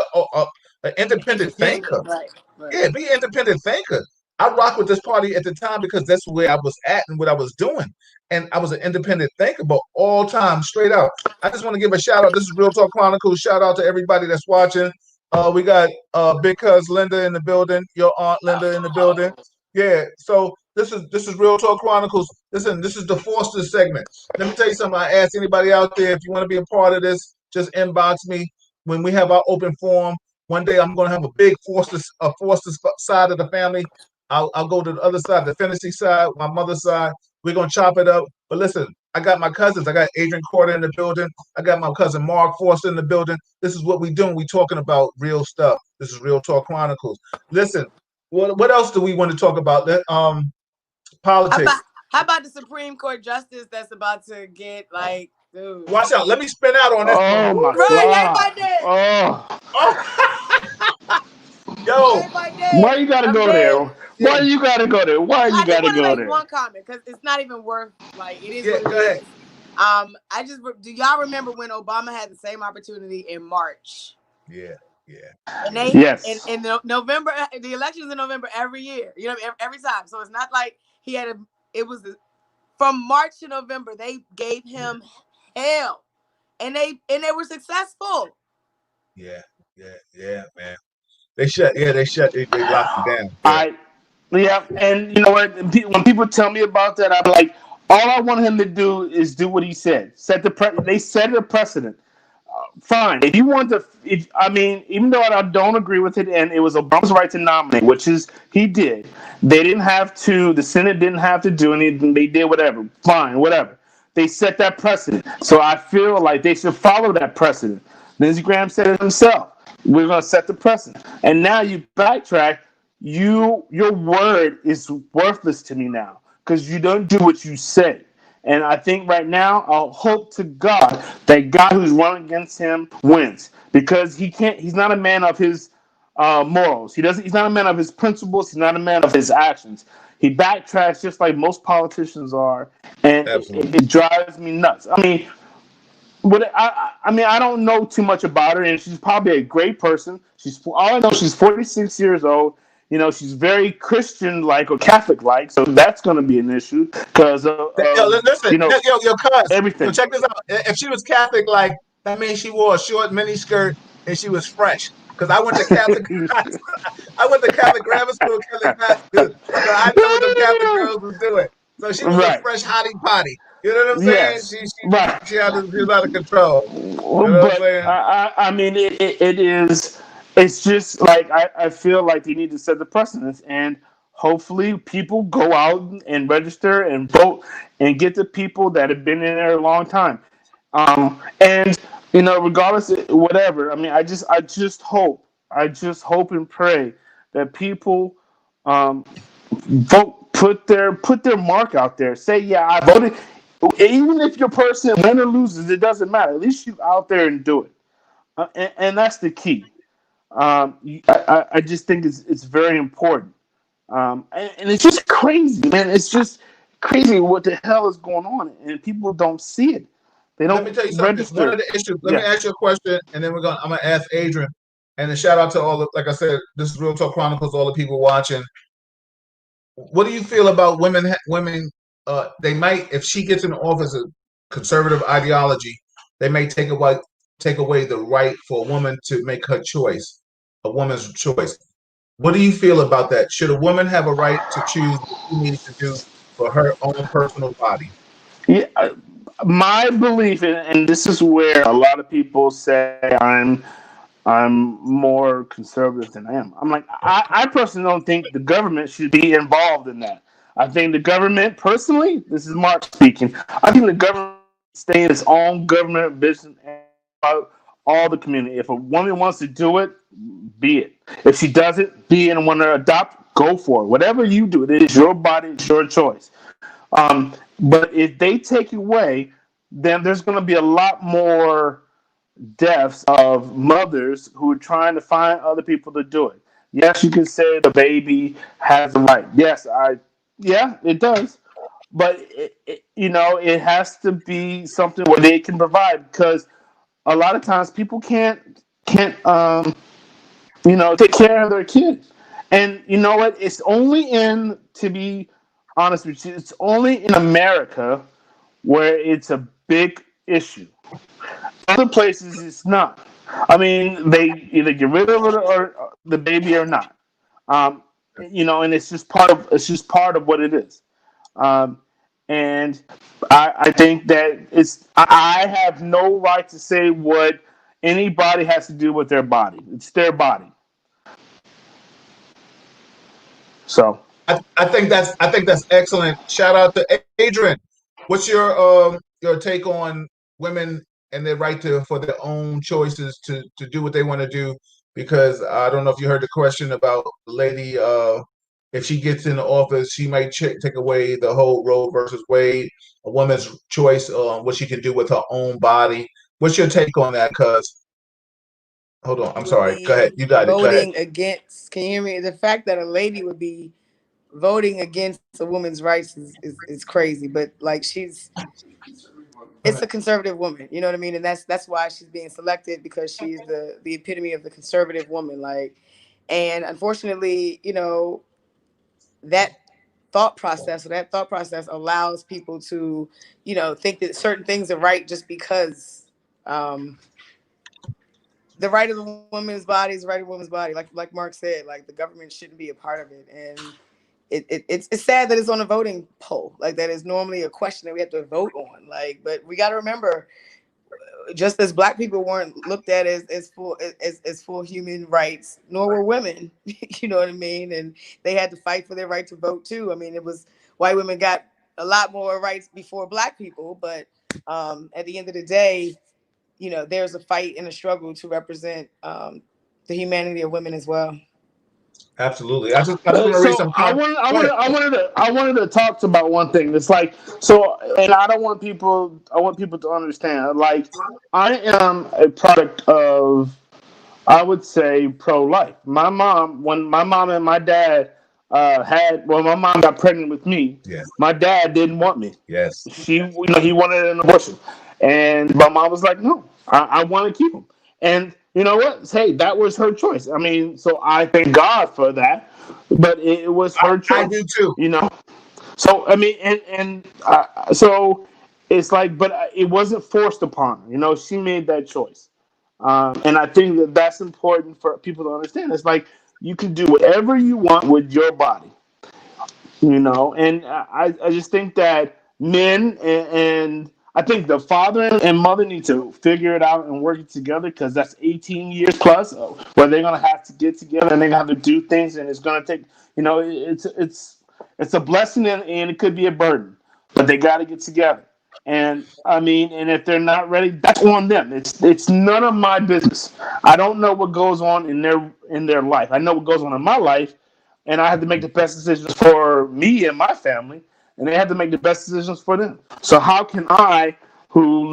an independent thinker. Independent, right, right. Yeah, be an independent thinker. I rocked with this party at the time because that's where I was at and what I was doing. And I was an independent thinker, but all time, straight out. I just want to give a shout out. This is Real Talk Chronicles. Shout out to everybody that's watching. We got Big Cuz Linda in the building, your aunt Linda in the building. Yeah, so this is Real Talk Chronicles. Listen, this is the Foster segment. Let me tell you something. I ask anybody out there if you want to be a part of this, just inbox me when we have our open forum. One day I'm going to have a Foster side of the family. I'll go to the other side, the fantasy side, my mother's side. We're going to chop it up. But listen, I got my cousins. I got Adrian Corder in the building. I got my cousin Mark Foster in the building. This is what we doing. We talking about real stuff. This is Real Talk Chronicles. Listen, what else do we want to talk about? Politics. How about the Supreme Court justice that's about to get like, dude? Watch out. Let me spin out on this one. Oh my Right, God. everybody did. Oh, Oh. Yo, Everybody why did. you gotta I'm go dead. there? yeah, Why you gotta go there? Why you I just gotta want to go make there? one comment because it's not even worth like it is yeah, what it go ahead. is. Do y'all remember when Obama had the same opportunity in March? Yeah, yeah, And yeah. they Yes. in November, the elections in November every year. You know, every time. So it's not like he had a. It was from March to November. They gave him hell, and they were successful. Yeah, yeah, man. They locked it down. Yeah, I, yeah, and you know what? When people tell me about that, I'm like, all I want him to do is do what he said. They set a precedent. Fine. If you want to, if I mean, even though I don't agree with it, and it was Obama's right to nominate, which is he did. They didn't have to. The Senate didn't have to do anything. They did whatever. Fine, whatever. They set that precedent. So I feel like they should follow that precedent. Lindsey Graham said it himself. We're going to set the precedent. And now you backtrack. Your word is worthless to me now because you don't do what you say. And I think right now, I'll hope to God that guy who's running against him wins because he can't. He's not a man of his morals. He doesn't. He's not a man of his principles. He's not a man of his actions. He backtracks just like most politicians are, and absolutely. it drives me nuts. I mean, I don't know too much about her, and she's probably a great person. All I know, she's 46 years old. She's very Christian like or Catholic like, so that's going to be an issue because Yo, of listen, yo, cuz, yo, everything. check this out. If she was Catholic, like That means she wore a short mini skirt and she was fresh. Because I went to Catholic, I went to Catholic grammar school, Catholic high school, so I know what them Catholic girls was doing. So she was a Right. fresh hottie potty. You know what I'm saying? Yes. Right. She was out of control. You know what I'm But saying? I mean, it is. It's just like I feel like they need to set the precedence, and hopefully, people go out and register and vote and get the people that have been in there a long time. And regardless of whatever, I mean, I just hope and pray that people vote, put their mark out there. Say, yeah, I voted. Even if your person win or loses, it doesn't matter. At least you out there and do it, and that's the key. I just think it's very important, and it's just crazy, man. It's just crazy what the hell is going on, and people don't see it. They Let me don't tell you something. One of register. the issues. Let me Yeah. ask you a question, and then I'm gonna ask Adrian, and then shout out to all the, like I said, this is Real Talk Chronicles. All the people watching. What do you feel about women? Women, they might, if she gets in office, a conservative ideology, they may take away the right for a woman to make her choice, a woman's choice. What do you feel about that? Should a woman have a right to choose what she needs to do for her own personal body? Yeah, my belief, and this is where a lot of people say I'm more conservative than I am. I'm like, I personally don't think the government should be involved in that. I think the government, personally, this is Mark speaking, I think the government stay in its own government business and about all the community. If a woman wants to do it, be it. If she doesn't, be it and want to adopt, go for it. Whatever you do, it is your body, it's your choice. But if they take away, then there's going to be a lot more deaths of mothers who are trying to find other people to do it. Yes, you can say the baby has a right. Yeah, it does. But it has to be something where they can provide, because a lot of times people can't take care of their kids. And you know what? It's only in to be honest with you, it's only in America where it's a big issue. Other places, it's not. I mean, they either get rid of it or the baby or not. And it's just part of what it is. Um, and I think that I have no right to say what anybody has to do with their body. It's their body. So I think that's excellent. Shout out to Adrian. What's your take on women and their right to for their own choices to do what they want to do? Because I don't know if you heard the question about the lady. If she gets in the office, she might take away the whole Roe versus Wade, a woman's choice on what she can do with her own body. What's your take on that? Because hold on, I'm Would sorry. Go ahead. be You got it. Go ahead. voting against. Can you hear me? The fact that a lady would be voting against a woman's rights is crazy. But like Go it's ahead. a conservative woman. You know what I mean? And that's why she's being selected, because she's the epitome of the conservative woman. Like, and unfortunately, that thought process allows people to, think that certain things are right just because. Um, the right of the woman's body is the right of the woman's body. Like Mark said, like the government shouldn't be a part of it, and it's sad that it's on a voting poll. Like that is normally a question that we have to vote on. Like, but we got to remember, just as black people weren't looked at as full human rights, nor were women. You know what I mean? And they had to fight for their right to vote too. I mean, it was white women got a lot more rights before black people, but at the end of the day, there's a fight and a struggle to represent the humanity of women as well. Absolutely. I just want to read So some I comments. wanted, I Go ahead. wanted, I wanted to, I wanted to talk about one thing. It's like so, and I don't want people. I want people to understand. Like, I am a product of, I would say, pro life. When my mom and my dad when my mom got pregnant with me, Yes. my dad didn't want me. Yes. He wanted an abortion, and my mom was like, "No, I want to keep him." And you know what? Hey, that was her choice. I mean, so I thank God for that, but it was her I do choice. too. So I mean, and so. it's like, but it wasn't forced upon her. You know, she made that choice. And I think that that's important for people to understand. It's like you can do whatever you want with your body, you know. And I just think that men and I think the father and mother need to figure it out and work it together, because that's 18 years plus where they're gonna have to get together and they're gonna have to do things, and it's gonna take, you know, it's a blessing, and it could be a burden, but they got to get together. And I mean, and if they're not ready, that's on them. It's none of my business. I don't know what goes on in their life. I know what goes on in my life, and I have to make the best decisions for me and my family, and they have to make the best decisions for them. So how can I, who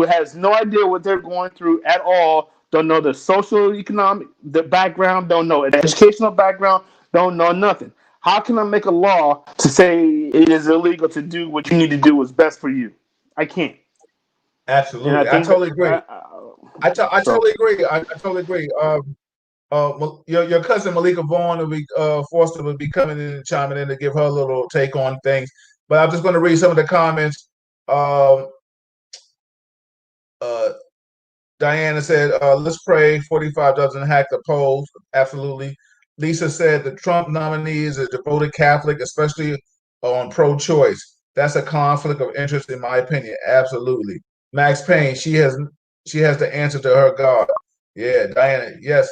has no idea what they're going through at all, don't know the social economic the background, don't know the educational background, don't know nothing. How can I make a law to say it is illegal to do what you need to do what's best for you? I can't. And I Absolutely, I think that totally agree. I so. totally agree. I totally agree. Your cousin Malika Vaughn will be Foster will be coming in and chiming in to give her little take on things. But I'm just going to read some of the comments. Um, uh, Diana said, let's pray 45 doesn't hack the polls. Absolutely. Lisa said the Trump nominee is a devoted Catholic, especially on pro choice. That's a conflict of interest, in my opinion. Absolutely. Max Payne, she has the answer to her God. Yeah, Diana, yes.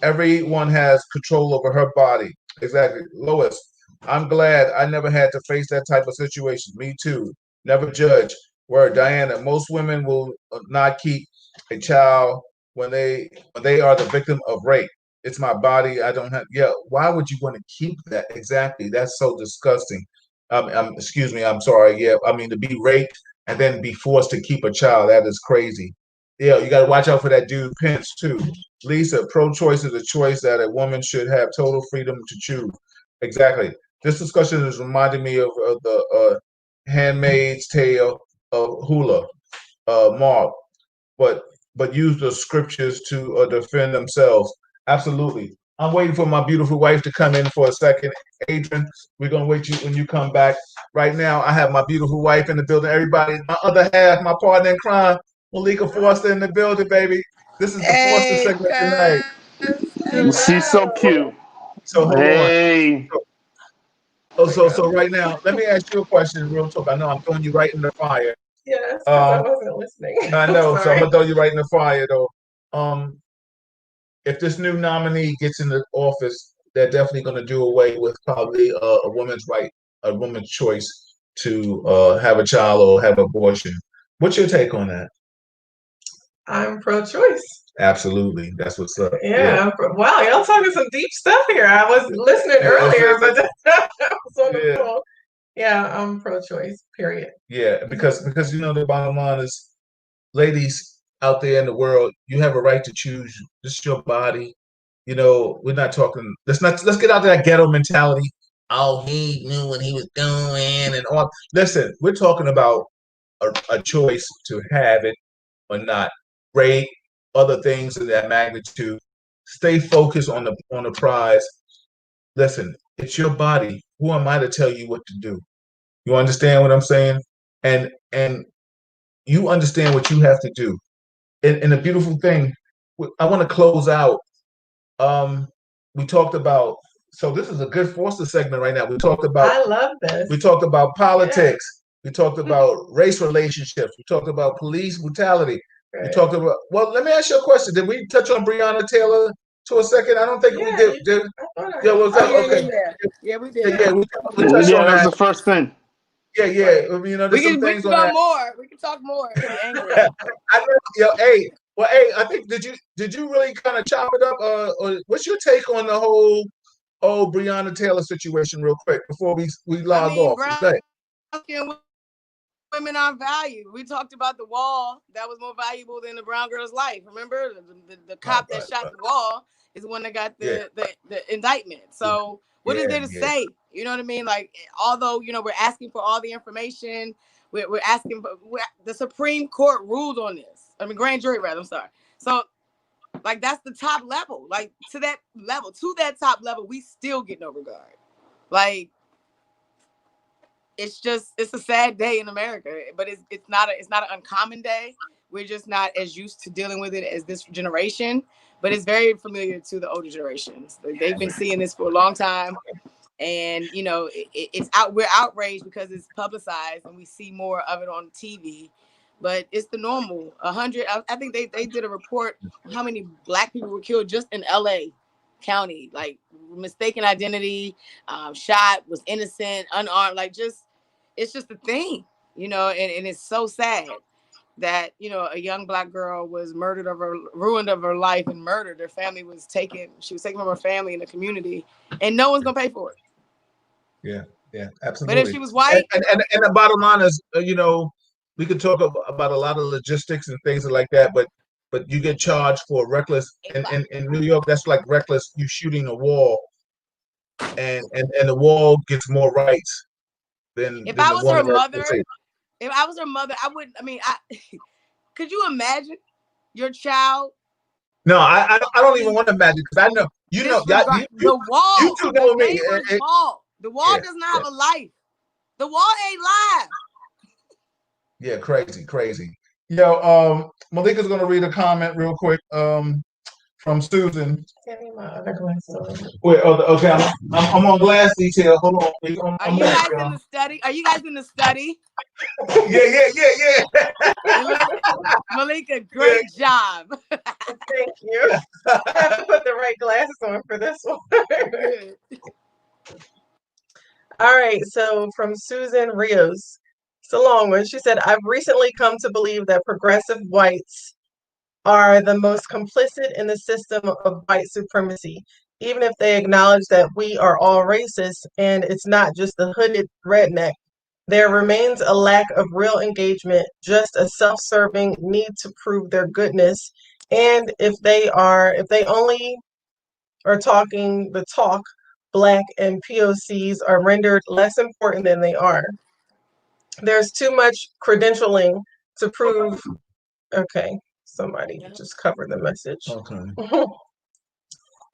Everyone has control over her body. Exactly. Lois, I'm glad I never had to face that type of situation. Me too. Never judge. Where Diana, most women will not keep a child when they are the victim of rape. It's my body. I don't have. Yeah. Why would you want to keep that? Exactly. That's so disgusting. Excuse me. I'm sorry. Yeah. I mean, to be raped and then be forced to keep a child. That is crazy. Yeah. You got to watch out for that dude Pence too. Lisa, pro-choice is a choice that a woman should have total freedom to choose. Exactly. This discussion is reminding me of the Handmaid's Tale of Hula, Mark, but use the scriptures to defend themselves. Absolutely. I'm waiting for my beautiful wife to come in for a second. Adrian, we're gonna wait you when you come back. Right now, I have my beautiful wife in the building. Everybody, my other half, my partner in crime, Malika Foster in the building, baby. This is the Foster Hey, segment tonight. cuz. She's so Hello. cute. So hold on. Hey. So, There we so go. right now, let me ask you a question, real talk. I know I'm throwing you right in the fire. Yes, because I Um, wasn't listening. I I'm know, so I'm sorry. gonna throw you right in the fire though. Um, if this new nominee gets into office, they're definitely going to do away with probably a woman's right, a woman's choice to have a child or have an abortion. What's your take on that? I'm pro-choice. Absolutely, that's what's up. Yeah. Wow, y'all talking some deep stuff here. I was listening earlier, but that was wonderful. Yeah, I'm pro-choice. Period. Yeah, because the bottom line is, ladies out there in the world, you have a right to choose. This is your body. We're not talking. Let's get out of that ghetto mentality. Oh, he knew what he was doing and all. Listen, we're talking about a choice to have it or not. Rape, other things of that magnitude. Stay focused on the prize. Listen, it's your body. Who am I to tell you what to do? You understand what I'm saying? And you understand what you have to do. And the beautiful thing, I want to close out. Um, we talked about. So this is a good Forster segment right now. We talked about. I love this. We talked about politics. Yeah. We talked about race relationships. We talked about police brutality. Right. We talked about. Well, let me ask you a question. Did we touch on Breonna Taylor to a second? I don't think we did. Yeah, was that okay? Yeah, we did. Yeah, we touched Yeah, on that was that. the first thing. Yeah. There's some We things can on go that. more. We can talk more if you're angry. I know, hey, well, hey, I think did you really kind of chop it up? Or what's your take on the whole Breonna Taylor situation, real quick, before we log off? Brown skin women are valued. We talked about the wall that was more valuable than the brown girl's life. Remember, the cop that shot the wall is the one that got the indictment. So what is there to say? You know what I mean? Like, although we're asking for all the information, we're asking for the Supreme Court ruled on this. I mean, grand jury rather. I'm sorry. So like that's the top level. Like to that top level, we still get no regard. Like it's a sad day in America, but it's not an uncommon day. We're just not as used to dealing with it as this generation, but it's very familiar to the older generations. They've been seeing this for a long time, and it's out. We're outraged because it's publicized and we see more of it on TV. But it's the normal. 100. I think they did a report on how many Black people were killed just in L.A. County, like mistaken identity, shot, was innocent, unarmed, like just it's just a thing, and it's so sad that a young Black girl was ruined of her life and murdered. Her family was taken. She was taken from her family in the community, and no one's gonna pay for it. Yeah, But if absolutely. she was white, And the bottom line is, we could talk about a lot of logistics and things like that, but you get charged for reckless in New York. That's like reckless. You shooting a wall, and the wall gets more rights if than I the was one her that mother, I wouldn't. I mean, could you imagine your child No, I don't even want to imagine because I know disregard the you wall, two the know me. neighbor's wall? The wall Yeah, does not have a life. The wall ain't live. yeah, crazy. Malika's gonna read a comment real quick. From Susan. Wait, okay, I'm on glass detail. Hold on. Are you guys in the study? Yeah. Malika, great job. Thank you. I have to put the right glasses on for this one. Good. All right, so from Susan Rios. It's a long one. She said, I've recently come to believe that progressive whites are the most complicit in the system of white supremacy, even if they acknowledge that we are all racist and it's not just the hooded redneck. There remains a lack of real engagement, just a self-serving need to prove their goodness. And if they only are talking the talk, Black and POCs are rendered less important than they are. There's too much credentialing to prove. Okay, somebody just covered the message. Okay.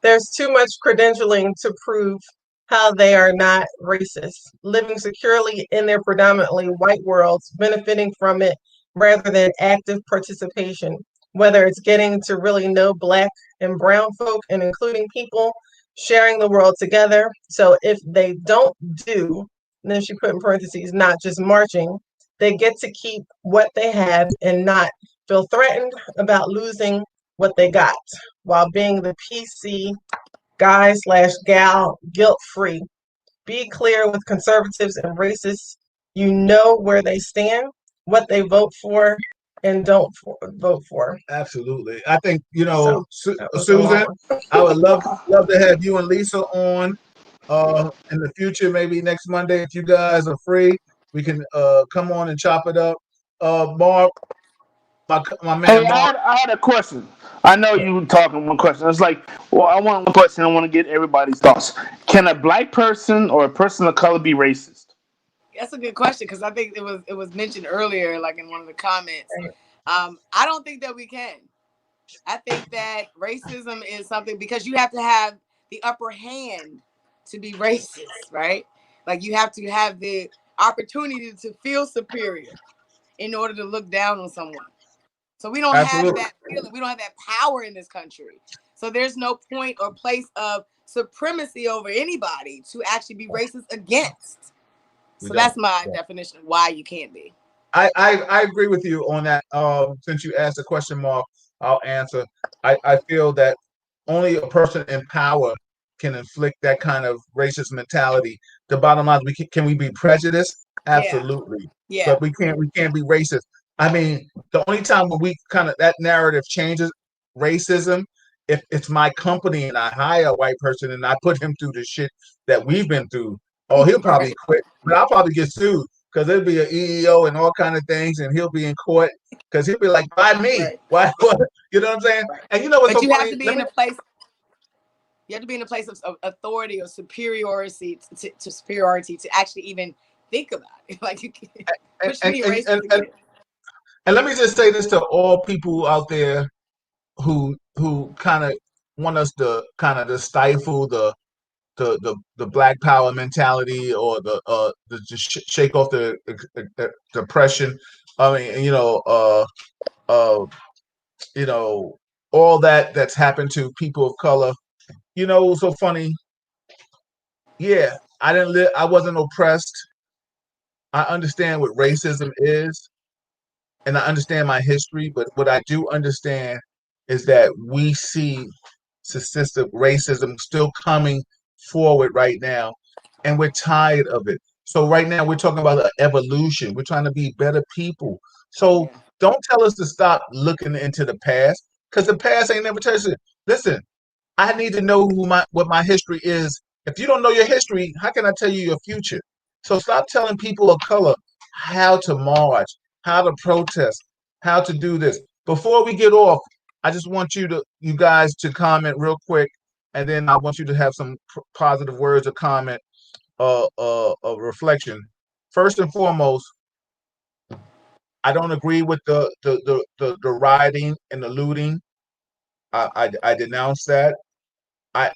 There's too much credentialing to prove how they are not racist, living securely in their predominantly white worlds, benefiting from it rather than active participation, whether it's getting to really know Black and brown folk and including people, sharing the world together. So if they don't do, and then she put in parentheses, not just marching, they get to keep what they have and not feel threatened about losing what they got while being the PC guy/gal guilt-free. Be clear with conservatives and racists. You know where they stand, what they vote for, and don't vote for. Absolutely. I think, So, Susan, I would love to have you and Lisa on in the future, maybe next Monday if you guys are free. We can come on and chop it up. Mark, my man Hey, Mark. I had a question. I know you were talking one question. It's like, well, I want one question. I want to get everybody's thoughts. Can a Black person or a person of color be racist? That's a good question because I think it was mentioned earlier, like in one of the comments. I don't think that we can. I think that racism is something because you have to have the upper hand to be racist, right? Like you have to have the opportunity to feel superior in order to look down on someone. So we don't have Absolutely. that feeling. We don't have that power in this country. So there's no point or place of supremacy over anybody to actually be racist against. So that's my definition of why you can't be. I agree with you on that. Since you asked the question, Mark, I'll answer. I feel that only a person in power can inflict that kind of racist mentality. The bottom line, can we be prejudiced? Absolutely. Yeah. But we can't be racist. I mean, the only time when we kind of that narrative changes racism, if it's my company and I hire a white person and I put him through the shit that we've been through, oh, he'll probably quit. But I'll probably get sued because there'll be an EEO and all kind of things, and he'll be in court because he'll be like, "Why me? Right. Why?" You know what I'm saying? Right. And you know what's but so you funny? have to be in a place. You have to be in a place of authority or superiority to actually even think about it. Like you can't push me and let me just say this to all people out there who kind of want us to kind of to stifle the the Black Power mentality, or the just shake off the depression. I mean, uh, you know, all that's happened to people of color. It was so funny. Yeah, I didn't live. I wasn't oppressed. I understand what racism is, and I understand my history. But what I do understand is that we see systemic racism still coming forward right now, and we're tired of it. So right now we're talking about evolution. We're trying to be better people. So Yeah. don't tell us to stop looking into the past, because the past ain't never touched it. Listen, I need to know what my history is. If you don't know your history, how can I tell you your future? So stop telling people of color how to march, how to protest, how to do this. Before we get off, I just want you guys to comment real quick, and then I want you to have some positive words of comment, of reflection. First and foremost, I don't agree with the rioting and the looting. I denounce that. I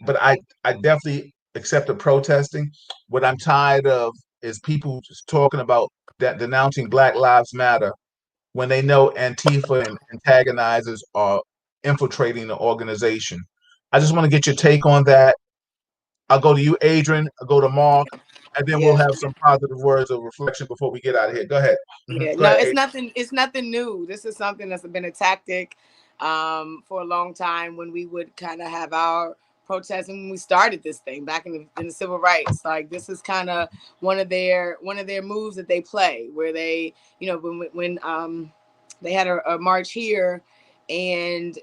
definitely accept the protesting. What I'm tired of is people just talking about that, denouncing Black Lives Matter when they know Antifa and antagonizers are infiltrating the organization. I just want to get your take on that. I'll go to you, Adrian. I'll go to Mark, and then we'll Yeah. have some positive words of reflection before we get out of here. Go ahead. Yeah, Go no, ahead, it's Adrian. nothing. It's nothing new. This is something that's been a tactic for a long time. When we would kind of have our protests, and when we started this thing back in the civil rights, like this is kind of one of their moves that they play, where they, when they had a march here, and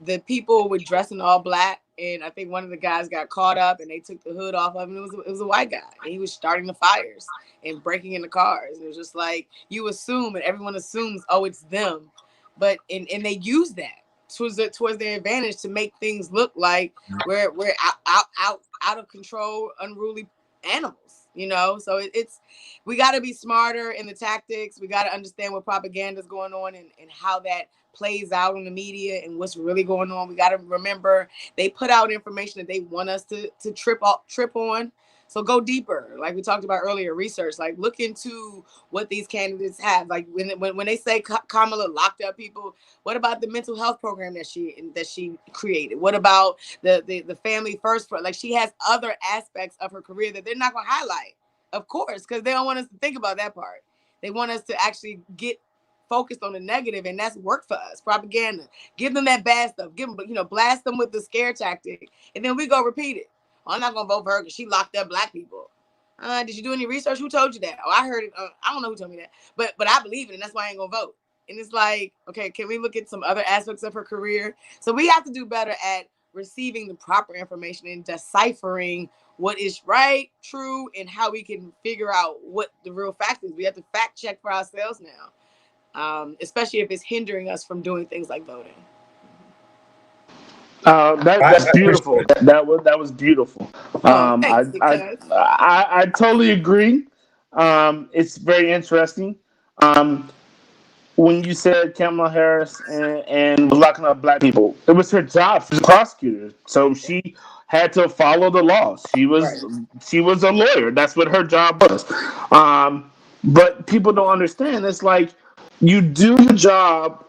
the people were dressed in all black, and I think one of the guys got caught up, and they took the hood off of him. It was a white guy, and he was starting the fires and breaking into cars. And it was just like you assume, and everyone assumes, oh, it's them, but and they use that towards their advantage to make things look like we're out of control, unruly animals. So it's we got to be smarter in the tactics. We got to understand what propaganda is going on, and how that plays out in the media and what's really going on. We got to remember they put out information that they want us to trip on. So go deeper, like we talked about earlier. Research, like look into what these candidates have. Like when they say Kamala locked up people, what about the mental health program that she created? What about the family first? Like she has other aspects of her career that they're not going to highlight, of course, because they don't want us to think about that part. They want us to actually get focused on the negative, and that's work for us. Propaganda. Give them that bad stuff. Give them, blast them with the scare tactic, and then we go repeat it. Oh, I'm not gonna vote for her because she locked up black people. Did you do any research? Who told you that? Oh, I heard it. I don't know who told me that, but I believe it, and that's why I ain't gonna vote. And it's like, okay, can we look at some other aspects of her career? So we have to do better at receiving the proper information and deciphering what is right, true, and how we can figure out what the real fact is. We have to fact check for ourselves now. Especially if it's hindering us from doing things like voting. That's I appreciate beautiful. it. That was beautiful. Oh, Um, I, thanks, I because I totally agree. It's very interesting. Um, when you said Kamala Harris and was locking up black people, it was her job. She's a prosecutor, so she had to follow the laws. She right, was she was a lawyer. That's what her job was. But people don't understand. It's like you do your job.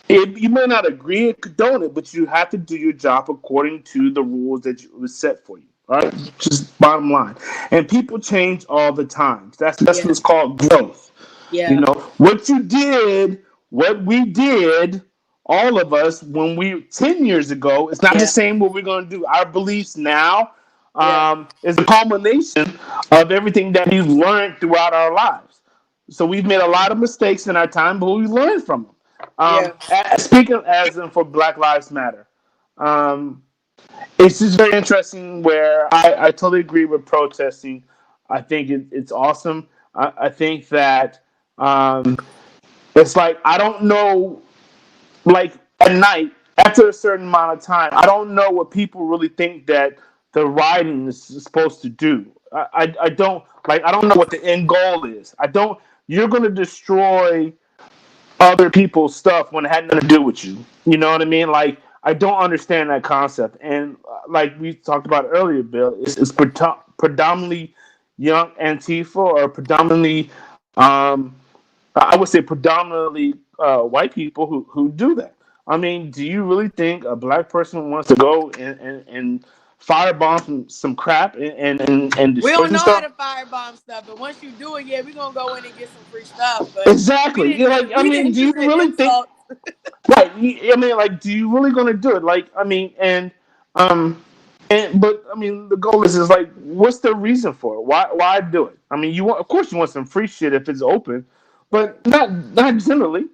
You may not agree and condone it, but you have to do your job according to the rules that was set for you. All right, just bottom line. And people change all the time. That's yeah, what's called growth. You yeah, know what you did, what we did, all of us when we 10 years ago. It's not the yeah, same what we're going to do. Our beliefs now yeah, is a culmination of everything that we've learned throughout our lives. So we've made a lot of mistakes in our time, but we learned from them. yeah, Speaking as in for Black Lives Matter, um, it's just very interesting. Where I totally agree with protesting. I think it's awesome. I think that it's like I don't know, like at night after a certain amount of time, I don't know what people really think that the writing is supposed to do. I don't like. I don't know what the end goal is. I don't. You're going to destroy other people's stuff when it had nothing to do with you. You know what I mean? Like I don't understand that concept. And like we talked about earlier, Bill, it's predominantly young Antifa or predominantly, I would say predominantly white people who do that. I mean, do you really think a black person wants to go and firebomb some crap and We destroy don't some know how stuff? to firebomb stuff, but once you do it, yeah, we're gonna go in and get some free stuff. But Exactly. You're like, I we mean, didn't do do you the really think? insult. Right. I mean, like, do you really going to do it? Like, I mean, um, but I mean, the goal is like, what's the reason for it? Why do it? I mean, you want, of course, you want some free shit if it's open, Right. but not generally.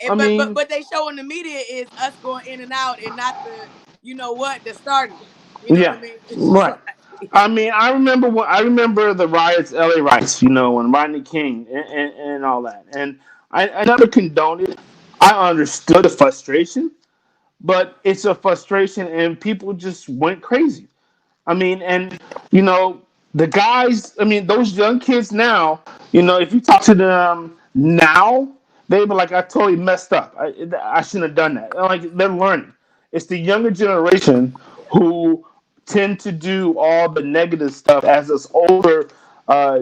I But mean, they show in the media is us going in and out and not the you know what that started it. You know what I yeah, mean? It's just right. like I mean, I remember the riots, LA riots, you know, when Rodney King and all that, and I never condoned it. I understood the frustration, but it's a frustration, and people just went crazy. I mean, and you know, the guys. I mean, those young kids now. You know, if you talk to them now, they be like, "I totally messed up. I shouldn't have done that." Like they're learning. It's the younger generation who tend to do all the negative stuff as this older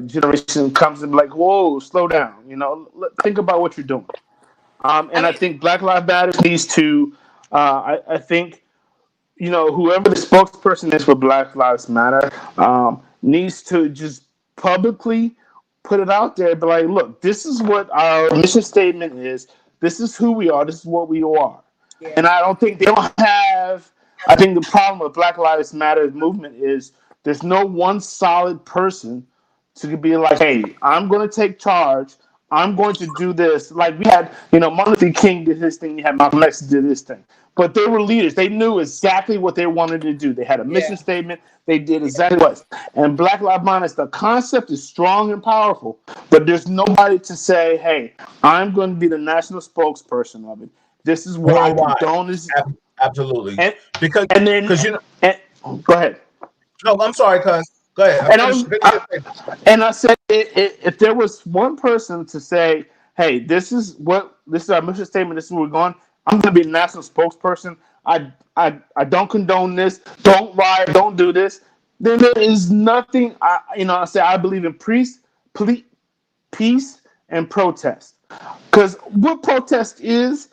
generation comes and be like, "Whoa, slow down. You know, think about what you're doing." I And I mean, think Black Lives Matter needs to. I think you know, whoever the spokesperson is for Black Lives Matter needs to just publicly put it out there. But like, look, this is what our mission statement is. This is who we are. This is what we are. And yeah, I don't think they don't have. I think the problem with Black Lives Matter movement is there's no one solid person to be like, hey, I'm going to take charge. I'm going to do this. Like we had, you know, Martin Luther King did his thing. You had Malcolm X did his thing. But they were leaders. They knew exactly what they wanted to do. They had a mission yeah, statement. They did yeah. exactly what. And Black Lives Matter, the concept is strong and powerful, but there's nobody to say, hey, I'm going to be the national spokesperson of it. This is what I Worldwide. condone. This, Absolutely. and Because and then because you know and, go ahead. no, I'm sorry, cuz. Go ahead. And Finish your statement. I said, if there was one person to say, "Hey, this is our mission statement. This is where we're going. I'm going to be a national spokesperson. I don't condone this. Don't riot. Don't do this." Then there is nothing. I say I believe in peace and protest. Because what protest is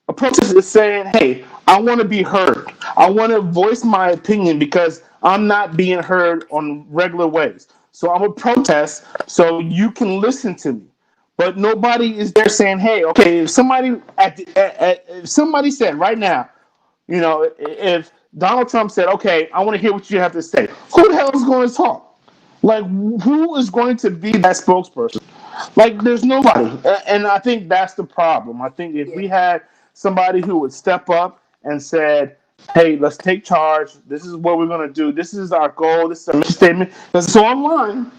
a protest is saying, hey, I want to be heard. I want to voice my opinion because I'm not being heard on regular ways. So I'm a protest so you can listen to me. But nobody is there saying, hey, okay, if somebody if somebody said right now, you know, if Donald Trump said, okay, I want to hear what you have to say, who the hell is going to talk? Like, who is going to be that spokesperson? Like, there's nobody. And I think that's the problem. I think if we Yeah. had somebody who would step up and said, hey, let's take charge. This is what we're going to do. This is our goal. This is our mission statement. Because it's online.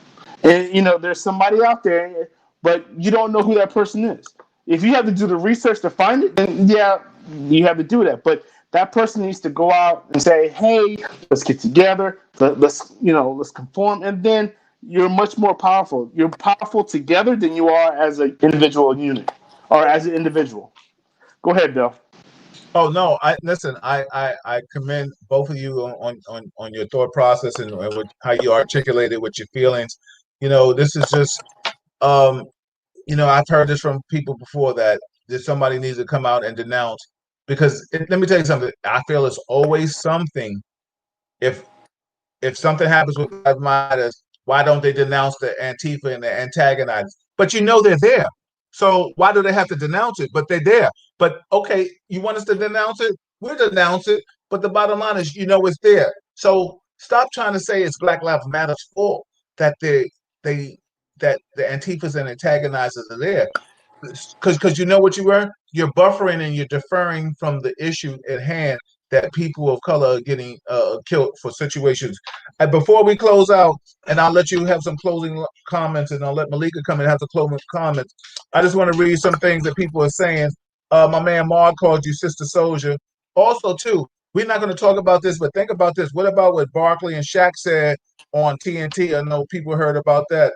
And, you know, there's somebody out there, but you don't know who that person is. If you have to do the research to find it, then yeah, you have to do that. But that person needs to go out and say, "Hey, let's get together. Let's conform." And then you're much more powerful. You're powerful together than you are as an individual unit or as an individual. Go ahead, Bill. Oh no, I listen. I commend both of you on your thought process and with how you articulated with your feelings. You know, this is just um. You know, I've heard this from people before that somebody needs to come out and denounce because let me tell you something. I feel it's always something. If if something happens with Black Lives Matter, why don't they denounce the Antifa and the antagonize? But you know they're there. So why do they have to denounce it? But they're there. But okay, you want us to denounce it? We'll denounce it. But the bottom line is, you know, it's there. So stop trying to say it's Black Lives Matter's fault that they that the Antifas and antagonizers are there because you know what you were? You're buffering and you're deferring from the issue at hand that people of color are getting killed for situations. And before we close out, and I'll let you have some closing comments, and I'll let Malika come and have some closing comments. I just want to read some things that people are saying. My man Mark called you Sister Soldier. Also, too, we're not going to talk about this, but think about this. What about what Barkley and Shaq said on TNT? I know people heard about that.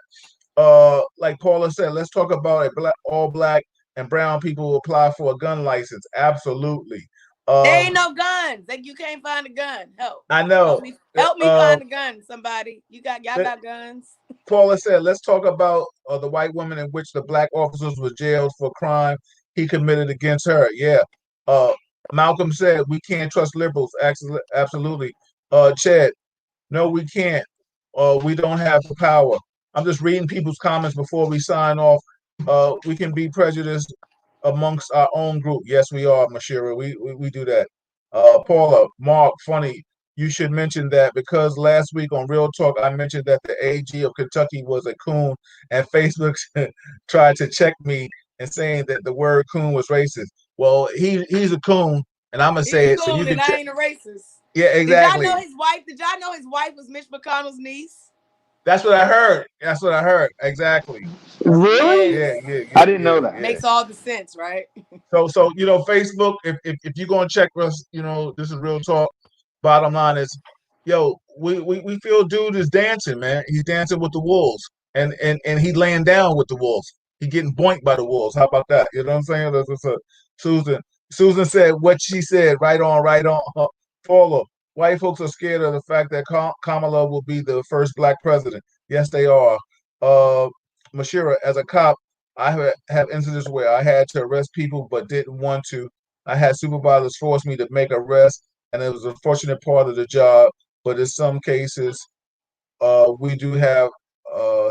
Like Paula said, let's talk about all black and brown people who apply for a gun license. Absolutely. There Um, ain't no guns. Like you can't find a gun. Help. I know. Help me Uh, find a gun. Somebody. Y'all let- got guns. Paula said, let's talk about the white woman in which the black officers were jailed for crime he committed against her. Yeah. Uh, Malcolm said, we can't trust liberals. Absolutely. Chad, no, we can't. We don't have the power. I'm just reading people's comments before we sign off. We can be prejudiced amongst our own group. Yes, we are, Mashira. We do that. Paula, Mark, funny. You should mention that because last week on Real Talk, I mentioned that the AG of Kentucky was a coon, and Facebook tried to check me and saying that the word coon was racist. Well, he's a coon, and I'm gonna He's say a it so you coon can and I check. ain't a racist. Yeah, Did y'all exactly. know his wife? Did y'all know his wife was Mitch McConnell's niece? That's what I heard. That's what I heard. Exactly. Really? Yes. Yeah, yeah, I yeah, didn't yeah, know that. yeah. Makes all the sense, right? So Facebook, if you're gonna check us, this is real talk. Bottom line is, yo, we feel dude is dancing, man. He's dancing with the wolves, and he laying down with the wolves. He getting boinked by the wolves. How about that? You know what I'm saying? Susan. Susan said what she said. Right on, right on. Follow. White folks are scared of the fact that Kamala will be the first black president. Yes, they are. Uh, Mashira, as a cop, I have incidents where I had to arrest people but didn't want to. I had supervisors force me to make arrests, and it was a fortunate part of the job. But in some cases, we do have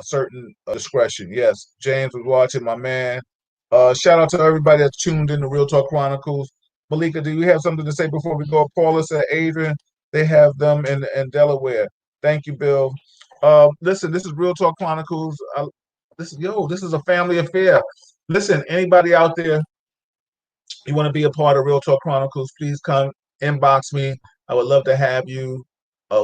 certain discretion. Yes, James was watching, my man. Shout out to everybody that's tuned in to Real Talk Chronicles. Malika, do you have something to say before we go? Paula said, Adrian, they have them in Delaware. Thank you, Bill. Listen, this is Real Talk Chronicles. This is a family affair. Listen, anybody out there, you want to be a part of Real Talk Chronicles, please come inbox me. I would love to have you.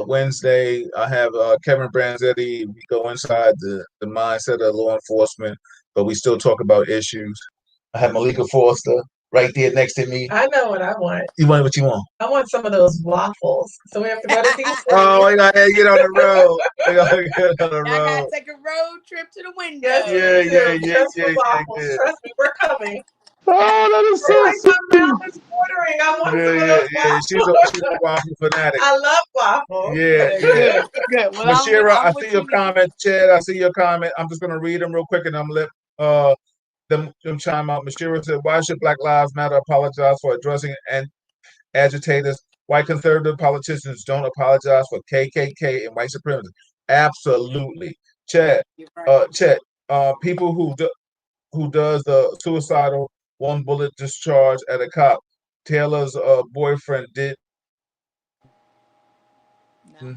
Wednesday, I have Kevin Branzetti. We go inside the mindset of law enforcement, but we still talk about issues. I have Malika Forster right there next to me. I know what I want. You want what you want? I want some of those waffles. So we have to go to DC. Oh, we gotta get on the road. We gotta get on the Y'all gotta road. take a road trip to the window. Yes, Yeah, we do. yeah, Just yeah, for yeah, waffles. yeah. Trust me, we're coming. Oh, that is We're so like, my sweet. mouth is watering. I want Yeah, some of yeah, those yeah. waffles. She's a waffle fanatic. I love waffles. Yeah, Good, yeah. good, good. Well, Mashira, I I'm see what your you need. comment. Chad, I see your comment. I'm just gonna read them real quick and I'm gonna let them chime out. Mashira said, why should Black Lives Matter apologize for addressing and agitators? White conservative politicians don't apologize for KKK and white supremacists. Absolutely. Chad, You're right. Chad, people who does the suicidal one bullet discharge at a cop. Taylor's boyfriend did No.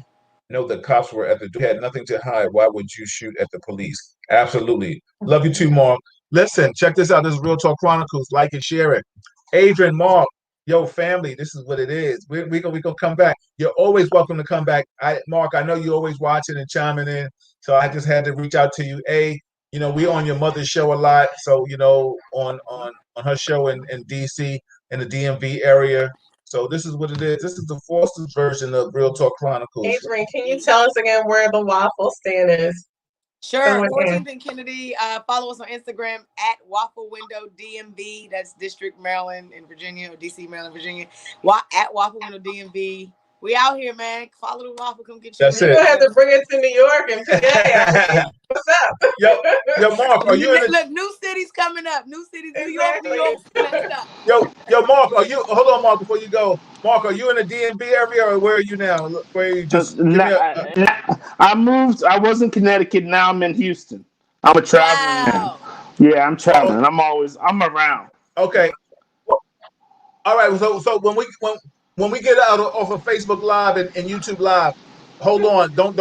know the cops were at the door. You had nothing to hide. Why would you shoot at the police? Absolutely. Love you too, Mark. Listen, check this out. This is Real Talk Chronicles. Like and share it. Adrian, Mark, yo, family, this is what it is. We gonna come back. You're always welcome to come back. Mark, I know you're always watching and chiming in. So I just had to reach out to you. We on your mother's show a lot. So, on her show in DC, in the DMV area. So this is what it is. This is the Foster's version of Real Talk Chronicles. Adrian, can you tell us again where the waffle stand is? Sure. 14th and Kennedy. Follow us on Instagram at Waffle Window DMV. That's District Maryland and Virginia, or DC, Maryland, Virginia. At Waffle Window DMV. We out here, man. Follow the waffle. Come get your. That's You're it. gonna have to bring it to New York and PA. What's up? Yo, Mark, are you in the Look? New cities coming up. New cities. Exactly. New York. Next up. Yo, Mark, hold on, Mark, before you go. Mark, are you in the DMV area or where are you now? Where are you just give me I moved. I was in Connecticut. Now I'm in Houston. I'm a traveling man. Wow. Yeah, I'm traveling. I'm around. okay. All right, so when we get out off of Facebook Live and YouTube Live, hold on, don't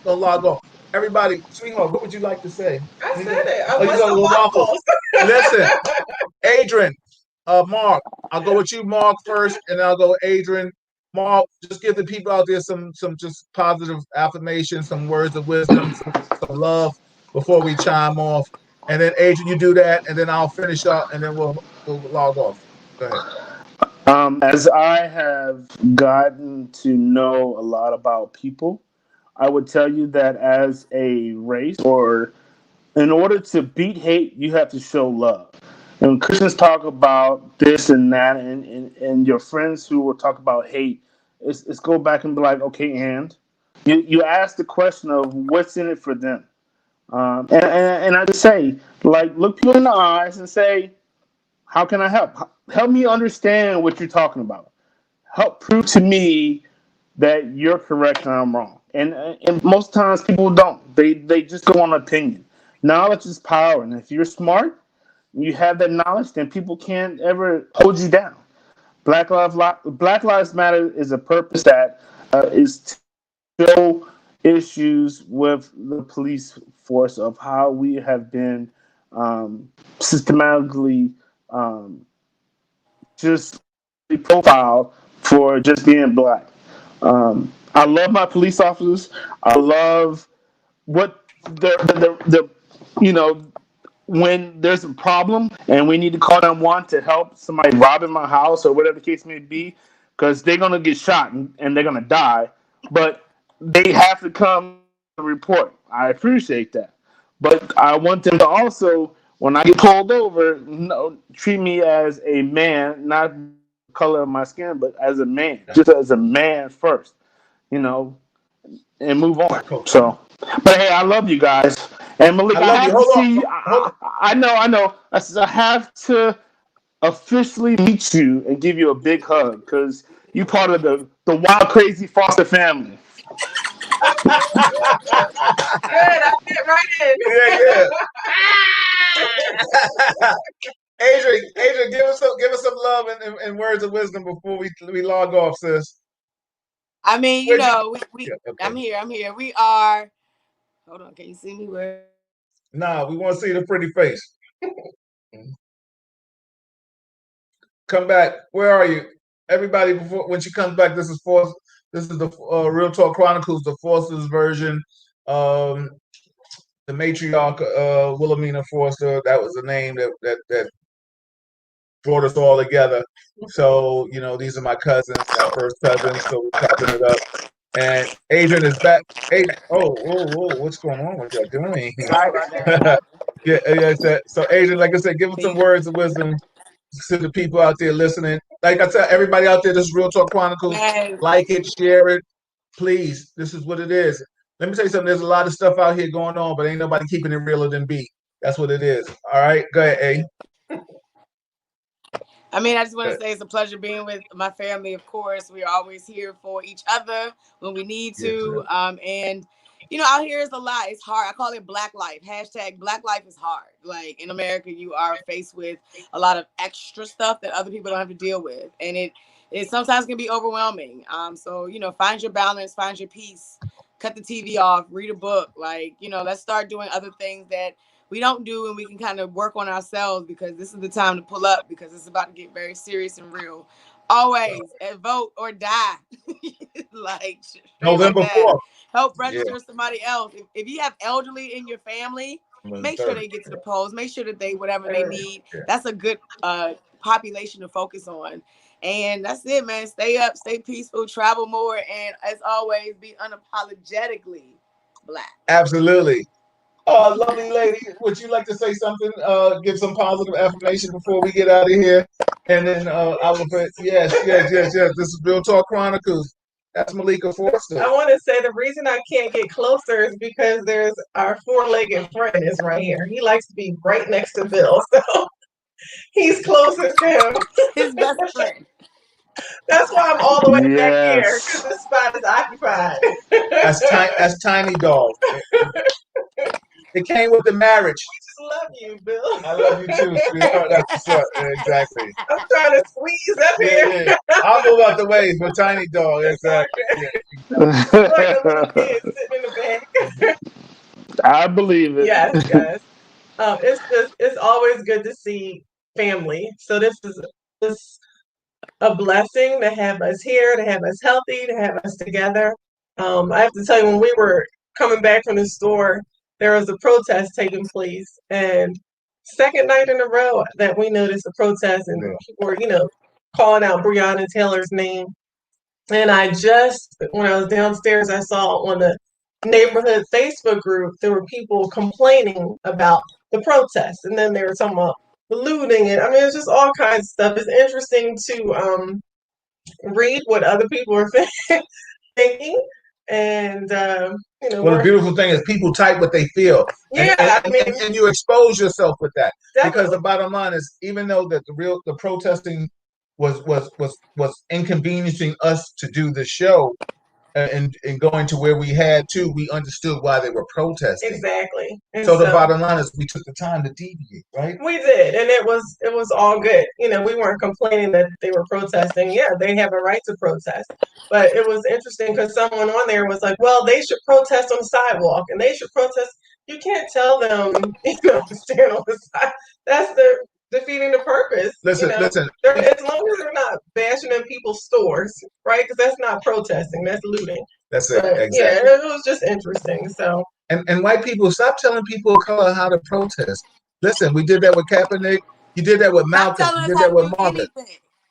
log off. Everybody, sweetheart, what would you like to say? I said it. I Oh, you want gonna some go waffles? waffles. Listen, Adrian, Mark, I'll go with you, Mark, first, and I'll go with Adrian. Mark, just give the people out there some just positive affirmations, some words of wisdom, some love before we chime off. And then Adrian, you do that, and then I'll finish up, and then we'll log off. Go ahead. As I have gotten to know a lot about people, I would tell you that as a race, or in order to beat hate, you have to show love. And Christians talk about this and that, and your friends who will talk about hate, it's go back and be like, okay, and you ask the question of what's in it for them. And I just say, like, look people in the eyes and say, how can I help? Help me understand what you're talking about. Help prove to me that you're correct and I'm wrong. And most times people don't. They just go on opinion. Knowledge is power, and if you're smart, you have that knowledge, then people can't ever hold you down. Black Lives Matter is a purpose that is to show issues with the police force of how we have been systematically um, just profiled for just being black. I love my police officers. I love what the you know when there's a problem and we need to call 911 to help somebody robbing my house or whatever the case may be, because they're gonna get shot and they're gonna die, but they have to come to report. I appreciate that, but I want them to also, when I get pulled over, no, treat me as a man, not the color of my skin, but as a man, just as a man first, you know, and move on. So, but hey, I love you guys. And Malik, I I love you. have to Hold see. on. Hold I know. I have to officially meet you and give you a big hug because you part of the wild, crazy foster family. Good, I fit right in. Yeah, yeah. Adrian, give us some love and words of wisdom before we log off, sis. I mean, Where'd you? we Yeah, okay. I'm here. We are. Hold on, can you see me? Where? Nah, we want to see the pretty face. Come back. Where are you? Everybody, before when she comes back, this is Force. This is the Real Talk Chronicles, the Forster's version. Um, the matriarch, Wilhelmina Forster. That was the name that brought us all together. So these are my cousins, my first cousins. So we're chopping it up. And Adrian is back. Hey, what's going on? What y'all doing? Sorry about that. Yeah. So Adrian, like I said, give us some words of wisdom to the people out there listening. Like I said, everybody out there, this is Real Talk Chronicles. Man, Like it, share it, please. This is what it is. Let me tell you something. There's a lot of stuff out here going on, but ain't nobody keeping it realer than B. That's what it is. All right, go ahead, A. I mean, I just Go want to ahead. say it's a pleasure being with my family. Of course, we are always here for each other when we need Yes, to. sir. And out here is a lot. It's hard. I call it Black Life. Hashtag Black Life is hard. Like in America, you are faced with a lot of extra stuff that other people don't have to deal with, and it sometimes can be overwhelming. So find your balance, find your peace, cut the TV off, read a book. Like let's start doing other things that we don't do, and we can kind of work on ourselves, because this is the time to pull up, because it's about to get very serious and real. Always vote or die. Like straight like November that. 4th. Help Yeah, register somebody else. If you have elderly in your family, November make sure 30th. they get to the polls. Make sure that they whatever they need. Yeah. That's a good population to focus on. And that's it, man. Stay up, stay peaceful, travel more, and as always, be unapologetically Black. Absolutely. Lovely lady, would you like to say something? Give some positive affirmation before we get out of here, and then I will put yes. This is Real Talk Chronicles. That's Malika Forster. I want to say the reason I can't get closer is because there's our four-legged friend is right here. He likes to be right next to Bill, so he's closest to him. His best friend. That's why I'm all the way back here, because Yes. this spot is occupied. That's Tiny Dog. It came with the marriage. Just love you, Bill. I love you too, sweetheart. That's what's up. Exactly. I'm trying to squeeze up Yeah, here. yeah. I'll move out the way for Tiny Dog. Exactly. Yeah. Like the little kids sitting in the back. I believe it. Yes, yes. It's always good to see family. So this a blessing to have us here, to have us healthy, to have us together. I have to tell you, when we were coming back from the store, there was a protest taking place, and second night in a row that we noticed a protest, and Yeah. people were, calling out Breonna Taylor's name. And when I was downstairs, I saw on the neighborhood Facebook group, there were people complaining about the protest. And then they were talking about looting, and I mean, it's just all kinds of stuff. It's interesting to read what other people are thinking, and well, the beautiful thing is people type what they feel, and you expose yourself with that. Definitely. Because the bottom line is, even though that the protesting was inconveniencing us to do the show, and going to where we had to, we understood why they were protesting. Exactly. So the bottom line is we took the time to deviate, right? We did, and it was all good. We weren't complaining that they were protesting. Yeah, they have a right to protest. But it was interesting because someone on there was like, well, they should protest on the sidewalk and they should protest. You can't tell them, to stand on the side. That's defeating the purpose. Listen. As long as they're not bashing in people's stores, right? Because that's not protesting, that's looting. That's it. Exactly. Yeah, it was just interesting. So. And white people, stop telling people of color how to protest. Listen, we did that with Kaepernick. You did that with Malcolm. You did that with Margaret.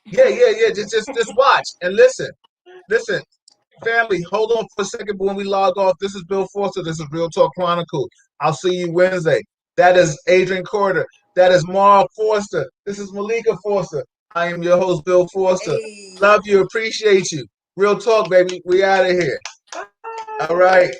Yeah. Just watch and listen. Listen, family, hold on for a second. But when we log off, this is Bill Forster. This is Real Talk Chronicle. I'll see you Wednesday. That is Adrian Corder. That is Mara Forster. This is Malika Forster. I am your host, Bill Forster. Hey. Love you, appreciate you. Real talk, baby. We out of here. All right.